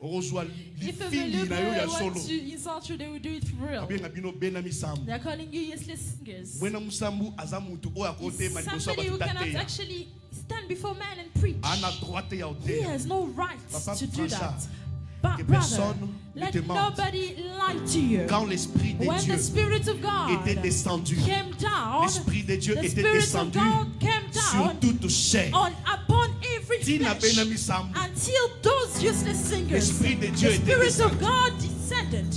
Orozwa If a fingi na yo ya believer solo. wants to insult you, they will do it for real. Abenga bino Benami Sambo. They're calling you useless singers. Mwena musambu aza mutu oyo akote It's maliboso somebody who cannot batutateya. actually stand before man and preach. Ana droite ya He oteya. has no right Papa, to do prends ça. that. But Que brother, personne ne let te mente. nobody lie to you. Quand l'esprit de When Dieu the Spirit of God était descendu, came down, l'esprit de Dieu the était Spirit of descendu God came sur down toute chair. upon every Tina flesh Benami Sambo. until those useless singers, L'esprit de Dieu the était Spirit of descendu. God descended.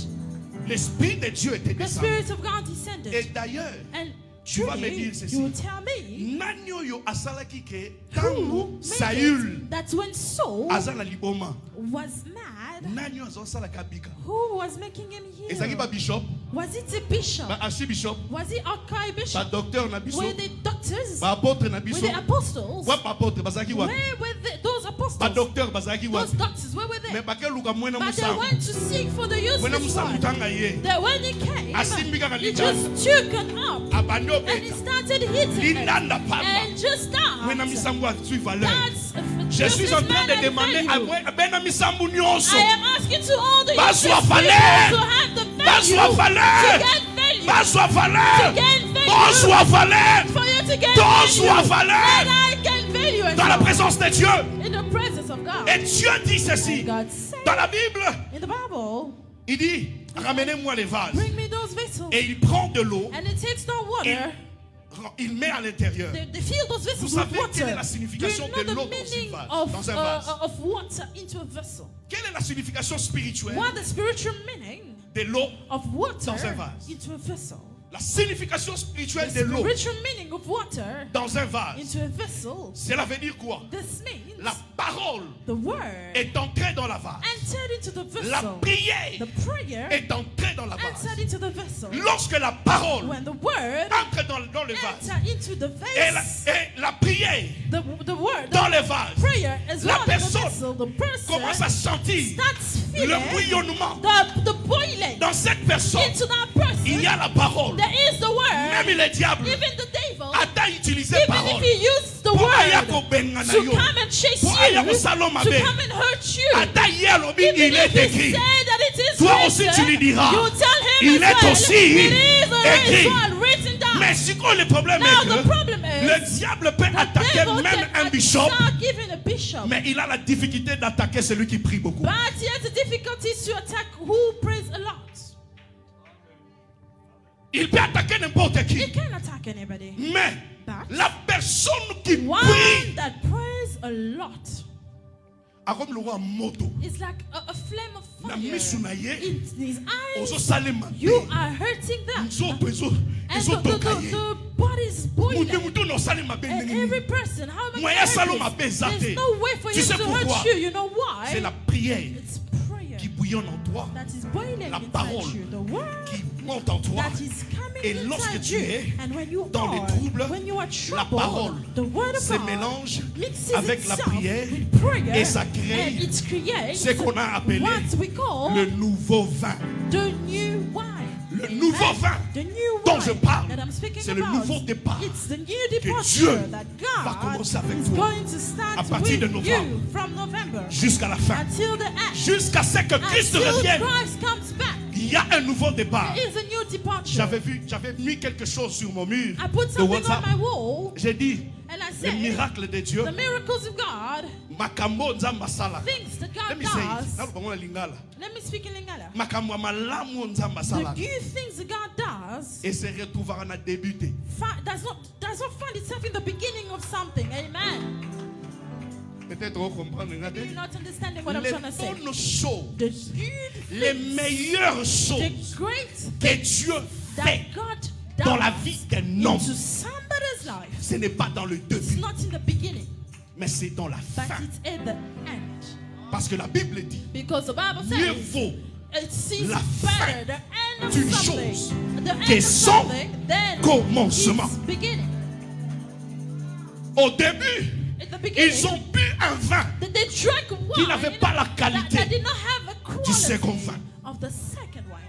L'esprit de Dieu était The descendu. Spirit of God Et descended. d'ailleurs, And tu vas me truly, dire ceci. you will tell me nani oyo asalaki ke who tango made Saül it that when Saul aza na liboma, was mad, nani oyo azosalaka bika? who was making him Ezalaki heal? ba bishop, Was it a bishop? ba archbishop, Was it Archie ba bishop? docteur na biso, Were they doctors? ba apôtre na Were biso. they apostles? Wa ba apôtre bazalaki Where wapi? were those Ba apostles? docteur bazalaki Those wapi? doctors, where were Mais they? bakeluka mwena But they musango. went to seek for the Mwena useless musango one. tanga ye. That when he came, Asimbi kaka he litanda. just took him up Abandi and he obeta. started hitting it Lindanda pamba. and just Mwena stopped. misango atui valeur. That's Je suis en train de demander à value. bena misambu nyonso. I am asking to all the Bazwa useless people valeur. to have the value, Bazwa valeur. to get value Bazwa valeur. to gain Bazwa value, valeur. for you to gain Bazwa value, valeur. and I gain value as Dans la well. présence de Dieu. In the presence of God. Et Dieu dit ceci. God said Dans la Bible, in the Bible, il dit, ramenez-moi les vases. bring me those vessels. Et il prend de l'eau, And it takes the water. il met à l'intérieur. They fill those vessels Vous with savez water. quelle est la signification Do you know de l'eau the dans meaning une vase, of, dans un vase? of water into a vessel? Quelle est la signification spirituelle What the spiritual meaning de l'eau? of water Dans un vase. into a vessel? La signification spirituelle The de l'eau spiritual meaning of water dans un vase. into a vessel. Cela veut dire quoi? This means La parole the word est entrée dans la vase. entered into the La vessel. prière The prayer est entrée dans la vase. entered into the vessel. Lorsque la parole When the word entre dans le vase entered into the et vase, la prière the word, dans the le vase prayer as la well in the personne vessel, the commence à person sentir starts le feeling bouillonnement. the boiling Dans cette personne, into that person. il y a la parole. There is the word. Même le diable Even the devil, a utilisé even parole. if he used the Pour aya word kobengana to yo. come and chase Pour aya you, kosala to mabe. come and hurt you, Ata ye alobi, even il if est he écrit. said that it is Toi aussi, written, tu lui diras, you tell him il as est well, aussi it is écrit. as well written down. Mais si quoi, le problème Now est the que problem is, le diable peut the attaquer devil même can un bishop, attack even a bishop, mais il a la difficulté d'attaquer celui qui prie beaucoup. but he has the difficulties to attack who prays a lot. Il peut attaquer n'importe He qui. can attack anybody. Mais But la personne qui one prie, that prays a lot comme le roi moto, is like a flame of na fire misu na ye, in his eyes. ozo salema. You are hurting them. Nzoto ezo And ezo toka ye. the body is boiling. Mutu no salema be And ndenge every nini. person, how many Moyen salon ma There's bezate. no way for Tu him sais to pourquoi? hurt you. You know why? C'est la prière It's prayer qui bouillonne en toi, that is boiling la inside parole you. The word qui monte en toi. that is coming Et lorsque inside tu you. es And when you dans les are, troubles, when you are la parole troubled, the word of se God mélange mixes avec la itself prière with prayer, et ça crée and it creates ce qu'on a appelé what we call le nouveau vin. the new wine. Le Amen. nouveau vin The new dont wine je parle, that I'm speaking c'est le about. nouveau départ It's the new que departure Dieu that va God commencer avec is toi going to start à partir de with novembre you from November jusqu'à la fin. until the end. Jusqu'à ce que Christ Until revienne, Christ comes back, il y a un nouveau départ. there is a new departure. J'avais mis quelque chose sur mon mur I put de something WhatsApp. on my wall J'ai dit, and I le said, miracle de Dieu, the miracles of God, makambo nzambe asala. things that Let God me say it. does. Naloba ngo na lingala. Let me speak in Lingala. Makambo ya malamu nzambe The asala. new things that God does Et se retrouvera na débuté. does not find itself in the beginning of something. Amen. Peut-être vous comprenez. You're Regardez. not understanding what I'm Les trying to say. bonnes choses, The good les things, meilleures the choses great que Dieu that fait God dans la does vie d'un homme, into somebody's life, ce n'est pas dans le it's début, not in the beginning, mais c'est dans la but fin. it's at the end. Parce que la Bible dit, Because the Bible mieux says vaut it seems la better the end of d'une something, chose the end que of son something than commencement. its beginning. Au début, At the beginning, ils ont bu un vin they drank wine qui n'avait pas la qualité that did not have a du second quality vin. of the second wine.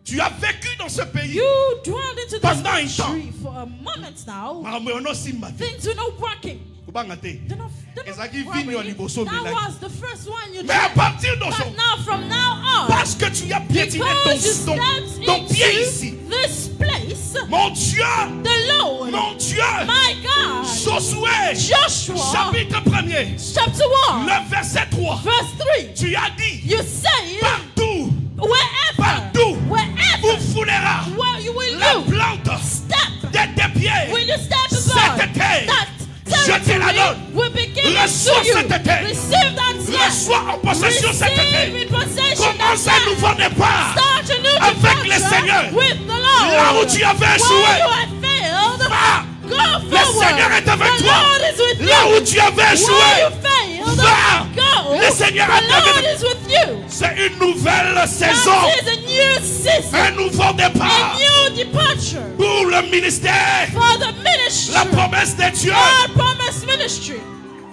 Tu as vécu dans ce pays. You dwelled into this Pendant un temps. country for a moment now. Makambo ya ono simba te. Things were not working. Kobanga te. They're not Ezaki working. vinyo ya liboso That melaki. was the first one you Mais à drank. partir de But son, now, from now on, parce que tu as piétiné because you ton stepped pied into ici. this place, Mon Dieu, the Lord, mon Dieu, my God, Josué, Joshua, chapitre 1er, chapter 1, le verset 3. verse 3, Tu as dit, you say, partout wherever, Partout. wherever, où foulera where you will la look, plante step, de tes pieds. when you step Cet upon été, that je te la territory, donne. will be given Reçois to you. cet été. Receive that land. Reçois en possession cet Receive été. in possession Commence that un nouveau land. départ. Start a new avec le departure Seigneur. with the Lord. Là où tu avais Where échoué, you had failed, va. go Le forward. Seigneur est avec The toi. Lord is with Là you. où tu avais Where échoué, you failed, va. go. Le Seigneur The est avec Lord toi. is with you. C'est une nouvelle saison, That is a new season, un nouveau départ a new departure pour le ministère. for the ministry. La promesse de Dieu, God promised ministry.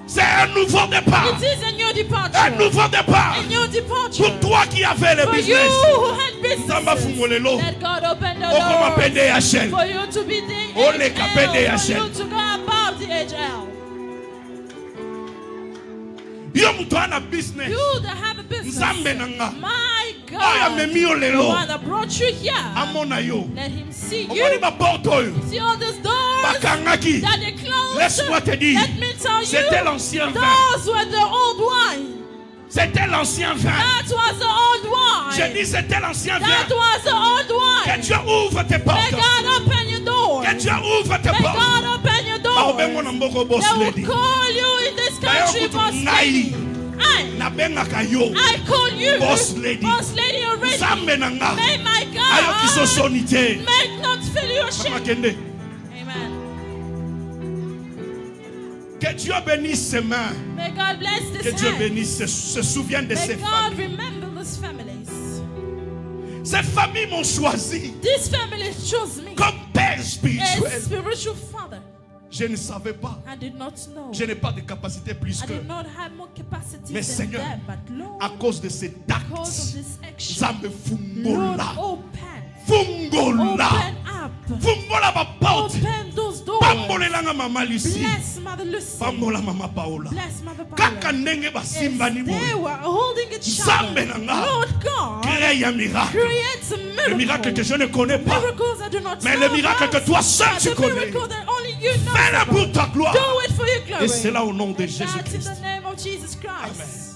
c'est un nouveau départ. It is a new departure. Un nouveau départ. A new departure. Pour toi qui avais le For you business. who had Zamba businesses, fungolelo. let God open the Okoma doors PDHL. for you to be the Ole ka HL, PDHL. for you to go above the HL. Yo mutu ana business. You that have a a business. Nzambe nanga. My Oya God, memi yo the lelo. one that brought you here, Amona yo. let him see Omoni you. ba porte oyo. See all these doors Bakangaki. that they closed. Laisse-moi te dire. Let me tell C'était you, l'ancien vin. those were the old wine. C'était l'ancien vin. That was the old wine. J'ai dit c'était l'ancien That vin. was the old Que wine. Dieu ouvre tes May portes. God open your doors. Que Dieu ouvre tes May portes. God open your doors. Baobengo na mboko boss They will lady. call you in this D'ailleurs, country, kutu boss ngai. lady. Nabengaka yo. I call you Boss lady. boss lady already. Nzambe nanga. May my Ayo kiso God soni te. make not feel your Mama shame. kende. Amen. Que Dieu bénisse ses mains. May God bless Que this Dieu hand. bénisse, se souvienne de May ses God familles. remember these families. Ces familles m'ont choisi These families chose me comme père as spirituel. spiritual father. Je ne savais pas. I did not know. Je n'ai pas de capacité plus I que. did not have more capacity Mais than Seigneur, them, but Lord, à cause de cet because of acte, this action, Zambe Lord, fungola. open Fungola. up, Fungola ma porte. open those doors. Pambolelanga mama Lucie. Bless Mother Lucy. Pambola mama Paola. Bless Mother Kaka Paula. ndenge As basimbani they boye. were holding each Zambe other, nanga. Lord God, Crée un miracle. create a Le miracle que miracle. je ne connais pas. Miracles I do not Mais know le miracle about, que toi seul but tu the connais. miracle that only you know Fais-le about. pour ta gloire. Do it for your glory. Et c'est là au nom de And that's in Jésus-Christ. the name of Jesus Christ. Amen.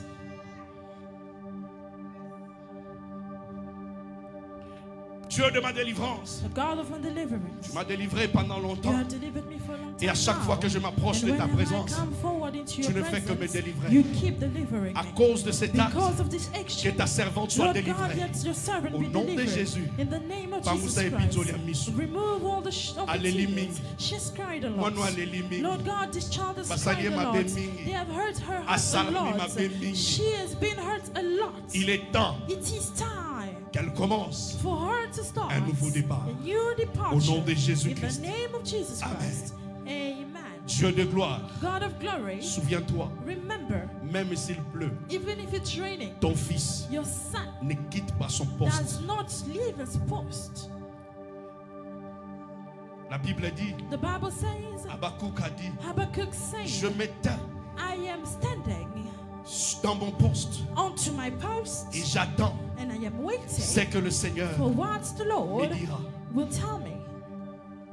Dieu de ma délivrance. The God of my Tu deliverance. m'as délivré pendant You longtemps. have delivered me for a long time. Et à chaque fois now. que je m'approche And de ta whenever présence, I come forward into tu your ne fais que me presence, délivrer. you keep delivering À me. cause de cet acte, Because of this que action, ta servante soit Lord God, délivrée. let your servant Au be nom de delivered. Jésus. In the name of Pangusa Jesus epitso Christ. lya miso. Remove all the of the Aleli tears. mingi. She's cried a lot. Mwana aleli mingi. Lord God, this child has Basali cried a mabe lot. mingi. They have hurt her heart a Asali lot. mabe mingi. She has been hurt a lot. Il est temps It is time qu'elle commence for her to start un nouveau départ. a new departure. Au nom de In Jésus-Christ. the name of Jesus Amen. Christ. Amen. Dieu de gloire, God of glory, souviens-toi, remember, même s'il pleut, even if it's raining, ton fils your son ne quitte pas son poste. does not leave his post. La Bible dit, The Bible says, Habakkuk a dit, Habakkuk says, je m'éteins I am standing dans mon poste onto my post et j'attends and I am ce waiting que le Seigneur for what the me Lord dira. will tell me.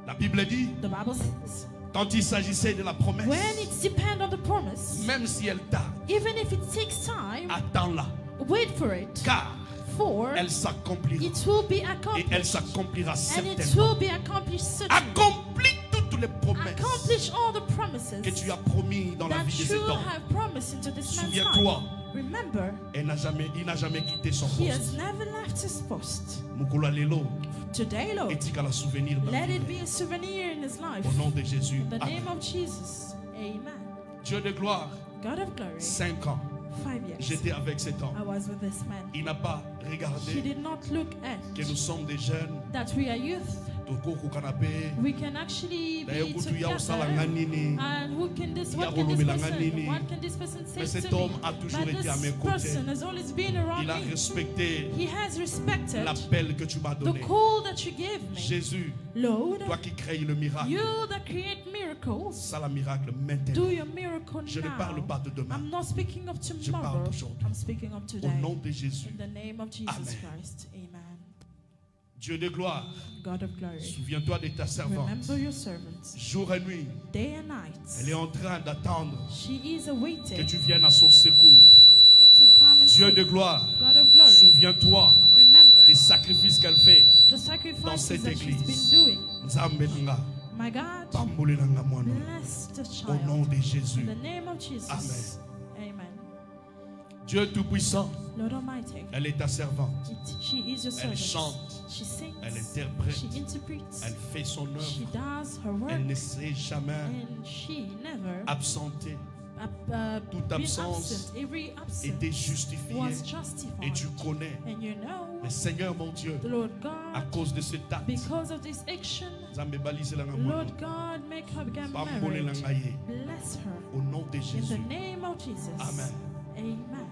La Bible dit, The Bible says, quand il s'agissait de la promesse, when it's depend on the promise, même si elle tarde, even if it takes time, attends-la, wait for it, car for elle s'accomplira. it will be Et elle accomplished. s'accomplira And it certainement. will be accomplished certainly. Accomplis toutes les promesses Accomplish all the promises que tu as promis dans la that vie de you cet homme. have promised into this man's Souviens-toi. life. Remember, Il n'a jamais quitté son he has poste. never left his post. Mukula lelo, Today, Lord, etika la souvenir de la let vie. it be a souvenir in his life. Au nom de Jésus. In the Amen. name of Jesus. Amen. Dieu de gloire, God of glory, 5 ans, 5 years. j'étais avec cet homme. I was with this man. Il n'a pas He regardé did not look at que nous sommes des jeunes. that we are youth. Toko canapé. We can actually D'ailleurs, be kutu ya together. osala nganini. And what can this Ya person, kolobelanga nini. what can this person Mais say cet to me? homme a toujours But été à mes this côtés. person has always been around Il a me. respecté He has respected l'appel que tu m'as the donné. call that you gave me. Jésus, Lord, toi qui crées le miracle, you that create miracles, ça le miracle maintenant. do your miracle Je ne parle now. pas de demain. I'm not speaking of parle tomorrow. d'aujourd'hui. I'm speaking of Au today. nom de Jésus. In the name of Jesus Amen. Christ. Amen. Dieu de gloire, God of glory, souviens-toi de ta servante. remember your servants Jour et nuit, day and night. elle est en train d'attendre She is que awaiting tu viennes à son secours. you to come and Dieu save. de gloire, God of glory, souviens-toi remember des sacrifices qu'elle fait the dans sacrifices cette that she's église. been doing. Nzambe nanga, My God, pambole nanga mwana. bless the Au nom child. de In Jésus. the name of Jesus. Amen. Dieu Tout-Puissant, Lord Almighty, elle est ta servante. she is your Elle servant. chante, She sings. elle interprète, She interprets. elle fait son She œuvre. does her work. Elle ne s'est jamais And she never absentée. Toute been absence absent. Every absence était justifiée. was justified. Et tu connais, And you know, le Seigneur mon Dieu, the Lord à God, cause de cet acte, because of this action, Nzambe balisela nga mwana. Lord God, make her get Pambole married. nanga ye. Bless her. Au nom de In Jésus. the name of Jesus. Amen. Amen.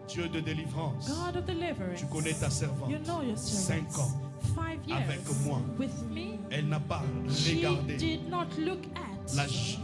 Dieu de délivrance, God of deliverance. tu connais ta servante. You know your 5 servants. ans. 5 years Avec moi. with me. Elle n'a pas She regardé did not look at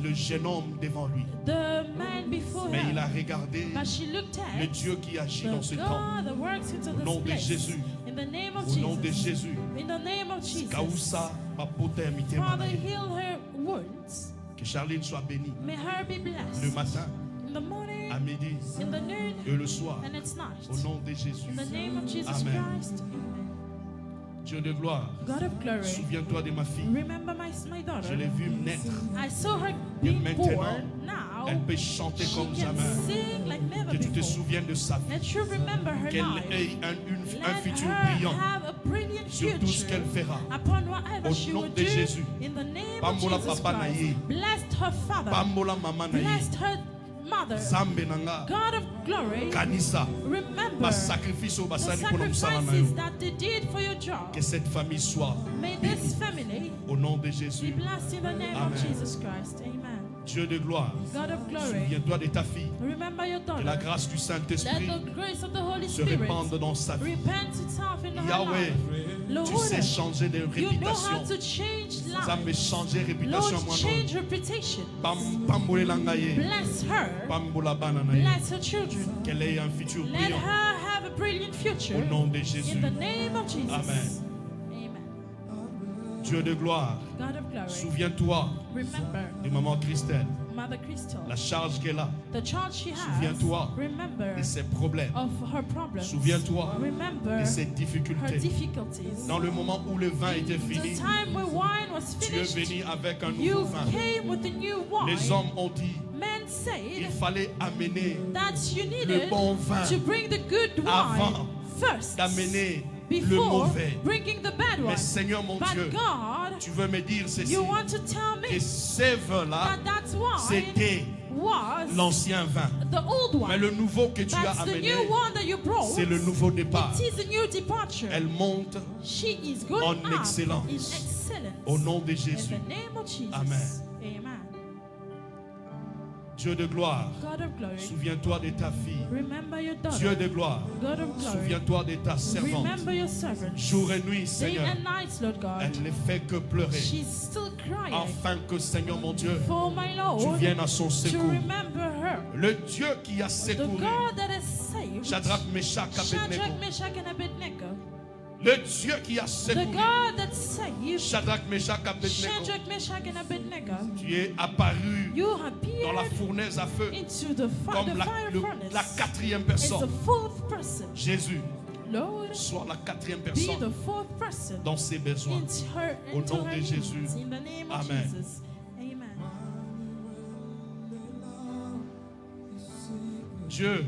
le jeune homme devant lui. the man before Mais il a her. regardé But she looked le at Dieu qui agit dans ce the temps. God that works into Au nom this de place. Jésus. In the name of Au nom de Jesus. Jésus. In the name of Jesus. Kausa, ma poternité, Father, heal her wounds. que Charline soit bénie May her be le blessed. matin, In the morning, à midi in the noon, et le soir. and at night. Au nom de Jésus. In the name of Jesus Amen. Christ. Amen. Dieu de gloire, God of glory. souviens-toi de ma fille. Remember my daughter. Je l'ai vue naître. I saw her Et being maintenant, born. Now, elle peut chanter she comme can jamais. sing like never Que tu te before. souviennes de sa vie. Let you remember her Qu'elle life. ait un Let futur her brillant have a brilliant sur tout ce future qu'elle fera. upon whatever Au she nom will de do. Jésus. In the name Pambola of Jesus papa na Christ. ye. Blessed her father. Pambola mama na ye. Blessed her mother. Zambe nanga. God of glory. Kanisa. Remember Ba sacrifice au the basali pour nous na sacrifices yo. that they did for your job. Que cette famille soit May this family au nom de be Jésus. blessed in the name Amen. of Jesus Christ. Amen. Dieu de gloire, God of glory. souviens-toi de ta fille. Remember your Que la daughter. grâce du Let Saint-Esprit the grace of the Holy se Spirit répande dans sa vie. repent itself in her Yahweh, life. tu sais Lord, changer de you know how réputation. to change Ça me lives. changer réputation Lord, moi change reputation. Pambole langa ye. Bless her. Pambola bana na ye. Bless her children. Qu'elle ait un futur Let brillant. her have a brilliant future. Au nom de Jésus. In the name of Jesus. Amen. Amen. Dieu de gloire, God of glory. souviens-toi Remember de maman Christelle, Mother Crystal. la charge qu'elle a, The child she has. Souviens-toi Remember de ses problèmes. of her problems. Souviens-toi Remember de ses her difficultés. difficulties. Dans le moment où le vin était The fini, time when wine was tu es finished, venu avec un nouveau you vin. came with a new wine. Les hommes ont dit Men qu'il said fallait amener that you le needed bon vin to bring the good wine avant first d'amener le before mauvais. bringing the bad Mais one. Seigneur mon But Dieu, God, tu veux me dire ceci, you want to tell que me ces vins-là, that wine c'était was l'ancien vin. the old Mais one. le nouveau que tu as That's the amené, new one that you brought. c'est le nouveau départ. It is a new departure. Elle monte She is going en up excellence. in excellence. au nom de In Jésus. the name of Jesus. Amen. Amen. Dieu de gloire, God of glory. souviens-toi de ta fille. Remember your daughter. Dieu de gloire, God of glory. souviens-toi de ta servante. Remember your servant. Jour et nuit, Day Seigneur, and night, Lord God. elle ne fait que pleurer. She's still crying. Afin que, Seigneur mon Dieu, For my tu Lord viennes à son to secours. remember her. Le Dieu qui a The secouru God that has saved Shadrach, Meshach, Shadrach, Abednego. Meshach, and Abednego. Le Dieu qui a The secouru God that saved Shadrach, Meshach, Abednego. Shadrach, Meshach, and Abednego. Tu es apparu You dans la appeared fournaise à feu into the comme fire la furnace. quatrième It's personne. the fourth person. Jésus, Lord, sois la quatrième be personne the fourth person dans ses besoins. Au into nom her de needs. Jésus. In the name of Amen. Jesus. Amen. Dieu,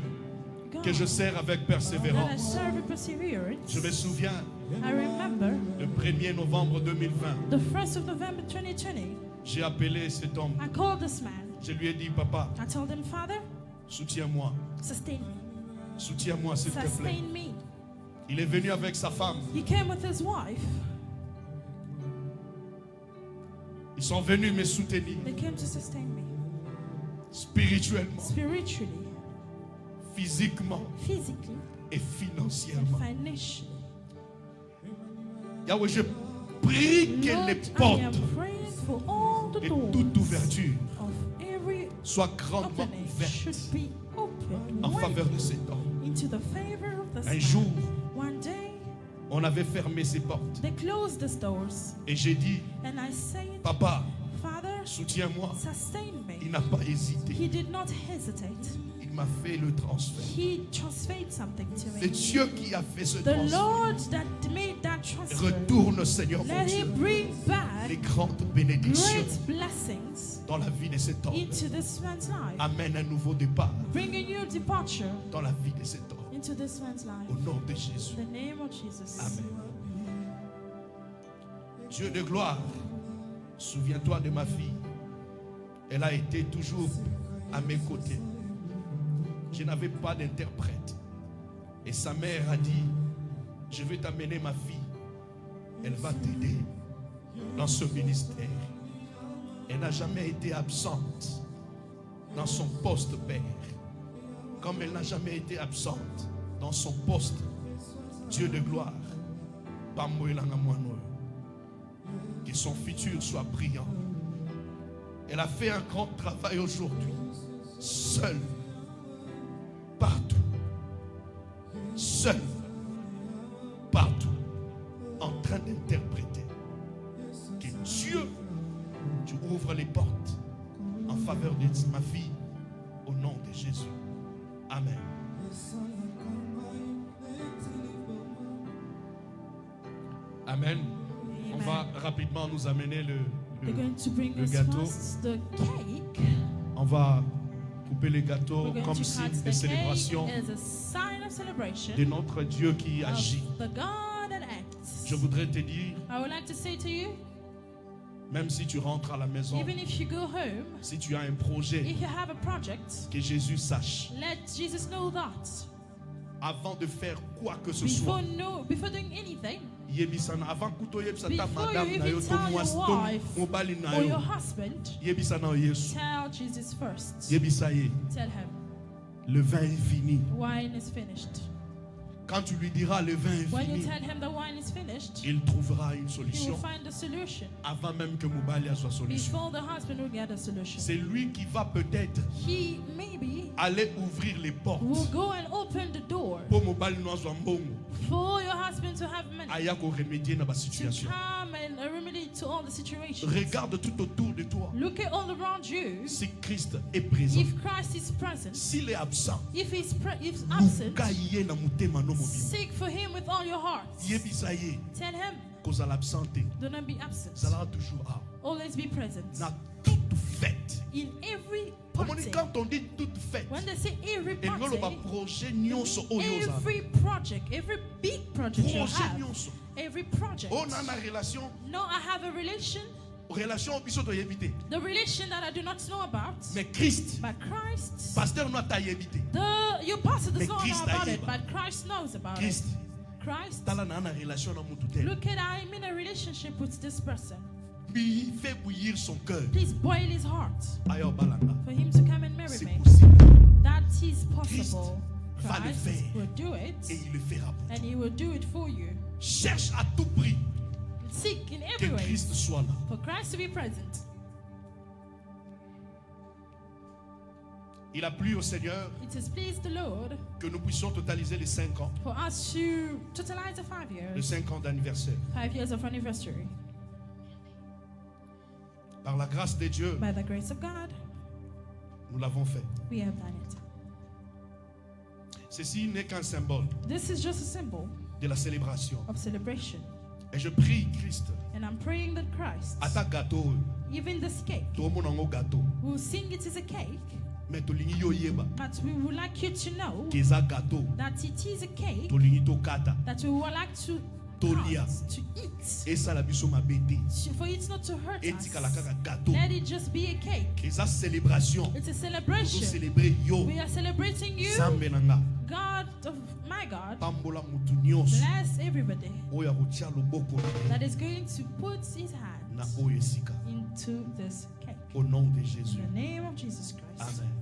God, que je sers avec that I persévérance. serve with perseverance. Je me souviens, I remember le 1er novembre 2020, the 1st of November 2020. j'ai appelé cet homme. I called this man. Je lui ai dit, papa, I told him, Father, soutiens-moi. sustain me. Soutiens-moi, s'il te plaît. Sustain me. Il est venu avec sa femme. He came with his wife. Ils sont venus me soutenir They came to sustain me spirituellement, spiritually, physiquement physically, et and financièrement. financially. Yahweh, je prie que Lord, les I am portes praying for all the de doors toute ouverture of every soient grandement opening ouvertes should be open en wide faveur de cet homme. into the favor of the Un Son. jour, One day, on avait fermé ces portes. they closed these doors, Et j'ai dit, and I said, papa, Father, soutiens-moi. sustain me. Il n'a pas hésité. He did not hesitate. Il m'a fait le transfert. He transferred something to Le me. Dieu qui a fait ce The transfert Lord that made that transfer, retourne, Seigneur mon let Dieu, Him bring back les grandes bénédictions great blessings dans la vie de cet homme. into this man's life. Amène un nouveau départ Bring a new departure dans la vie de cet homme. into this man's life. Au nom de Jésus. In the name of Jesus. Amen. Dieu de gloire, souviens-toi de ma fille. Elle a été toujours à mes côtés. Je n'avais pas d'interprète. Et sa mère a dit, je vais t'amener ma fille. Elle va t'aider dans ce ministère. Elle n'a jamais été absente dans son poste père. Comme elle n'a jamais été absente dans son poste Dieu de gloire. Que son futur soit brillant. Elle a fait un grand travail aujourd'hui. Seule. Partout. Seule. Partout. En train d'interpréter. Que Dieu, tu ouvres les portes en faveur de ma fille. Au nom de Jésus. Amen. Amen. On va rapidement nous amener le gâteau. On va couper les gâteaux comme signe de célébration de notre Dieu qui agit. Je voudrais te dire, même si tu rentres à la maison, si tu as un projet, que Jésus sache, avant de faire quoi que ce soit, avant que tu ta madame na yo to mwasi mobali na yo, yebisa na Yesu, yebisa ye, le vin est fini. Quand tu lui diras le vin est fini, il trouvera une solution avant même que Moubali a sa solution. C'est lui qui va peut-être aller ouvrir les portes pour Moubali no azwa mbongo, for your husband to have money, aya ko remédier na ba to situation. come and remedy to all the situations. Regarde tout autour de toi. Look at all around you. Si Christ est présent, If Christ is present, s'il est absent, if he's absent, luka ye na motema no mobimba. seek for him with all your heart. Yebisa ye Tell him, cause l'absenté, do not be absent. ça sera toujours là. Always be present. Na toute fête. In every party. Quand on dit toute fête, When they say every et nous le party, projet nyonso oyo za. every project, every big project you Projet have, nyonso. every project. On a une relation. No, I have a relation. Relation biso to yebite. The relation that I do not know about. Mais Christ, But Christ, pasteur no ta yebite. your pastor does Mais not Christ know about a it, yeba. but Christ knows about Christ, it. Christ, tala na na relation na mutu te. look at I'm in a relationship with this person. Lui fait bouillir son cœur. Please boil his heart Ayo balanga. for him to come and marry C'est me. possible. That is possible. va le Christ faire. will do it, Et il le fera pour and toi. he will do it for you. Cherche à tout prix Seek in que every way Christ soit là. for Christ to be present. Il a plu au Seigneur It has pleased the Lord que nous puissions totaliser les 5 ans. for us to totalize the 5 Les years, 5 ans d'anniversaire. 5 years of anniversary. Par la grâce de Dieu, By the grace of God, nous l'avons fait. we have done it. Ceci n'est qu'un symbole This is just a symbol de la célébration. of celebration. Et je prie Christ, And I'm praying that Christ, à ta gâteau, even this cake, tout le monde a gâteau. will sing it is a cake, Mais tolingi yo yeba, but we would like you to know keza gâteau, that it is a cake tolingi to kata, that we would like to tolia. cut, to eat, Et ça la biso mabete. for it not to hurt Et us. tika la kaka gâteau. Let it just be a cake. Et ça célébration. It's a Nous celebration. célébrer yo. We are celebrating you, Zambe nanga. God of my God. Pambola mutu nyonso. Bless everybody Oya kotia loboko that is going to put his na hand oyo esika. into this cake. Au nom de In Jésus. the name of Jesus Christ. Amen.